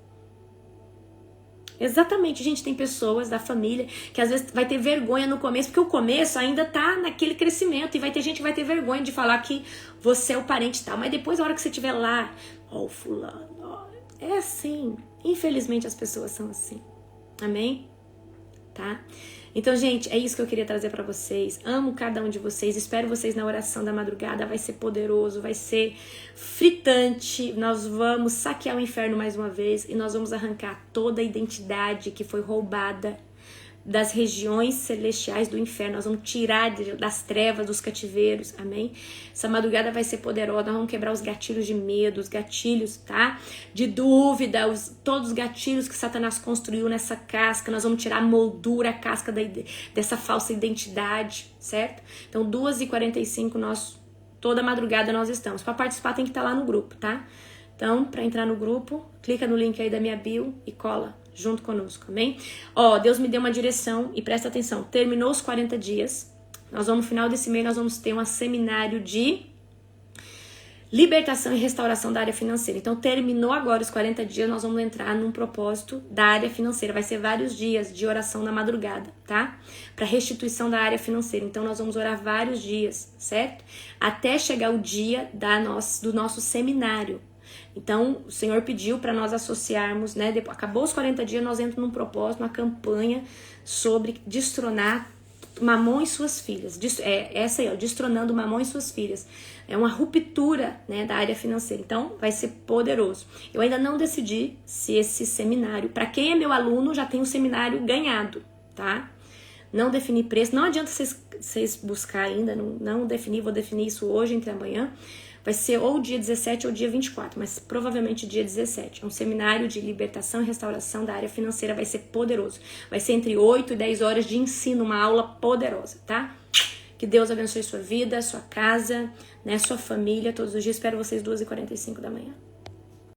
Exatamente, gente, tem pessoas da família que às vezes vai ter vergonha no começo, porque o começo ainda tá naquele crescimento, e vai ter gente que vai ter vergonha de falar que você é o parente tal, mas depois, a hora que você estiver lá, ó, o fulano, ó, é assim. Infelizmente as pessoas são assim. Amém? Tá? Então, gente, é isso que eu queria trazer pra vocês. Amo cada um de vocês. Espero vocês na oração da madrugada. Vai ser poderoso, vai ser fritante. Nós vamos saquear o inferno mais uma vez e nós vamos arrancar toda a identidade que foi roubada das regiões celestiais do inferno. Nós vamos tirar das trevas, dos cativeiros, amém? Essa madrugada vai ser poderosa. Nós vamos quebrar os gatilhos de medo, os gatilhos, tá? De dúvida, todos os gatilhos que Satanás construiu nessa casca. Nós vamos tirar a moldura, a casca dessa falsa identidade, certo? Então, 2h45, toda madrugada nós estamos. Para participar tem que estar lá no grupo, tá? Então, para entrar no grupo, clica no link aí da minha bio e cola junto conosco, amém? Deus me deu uma direção e presta atenção. Terminou os 40 dias. Nós vamos, no final desse mês, nós vamos ter um seminário de libertação e restauração da área financeira. Então, terminou agora os 40 dias, nós vamos entrar num propósito da área financeira. Vai ser vários dias de oração na madrugada, tá? Para restituição da área financeira. Então, nós vamos orar vários dias, certo? Até chegar o dia do nosso seminário. Então, o Senhor pediu para nós associarmos, né? Depois, acabou os 40 dias, nós entramos num propósito, uma campanha sobre destronar Mamon e suas filhas. Essa aí, destronando Mamon e suas filhas. É uma ruptura, né, da área financeira. Então, vai ser poderoso. Eu ainda não decidi se esse seminário, para quem é meu aluno, já tem um seminário ganhado, tá? Não defini preço. Não adianta vocês buscar ainda, não definir, vou definir isso hoje, entre amanhã. Vai ser ou dia 17 ou dia 24, mas provavelmente dia 17. É um seminário de libertação e restauração da área financeira, vai ser poderoso. Vai ser entre 8 e 10 horas de ensino, uma aula poderosa, tá? Que Deus abençoe sua vida, sua casa, né, sua família, todos os dias. Espero vocês 2h45 da manhã.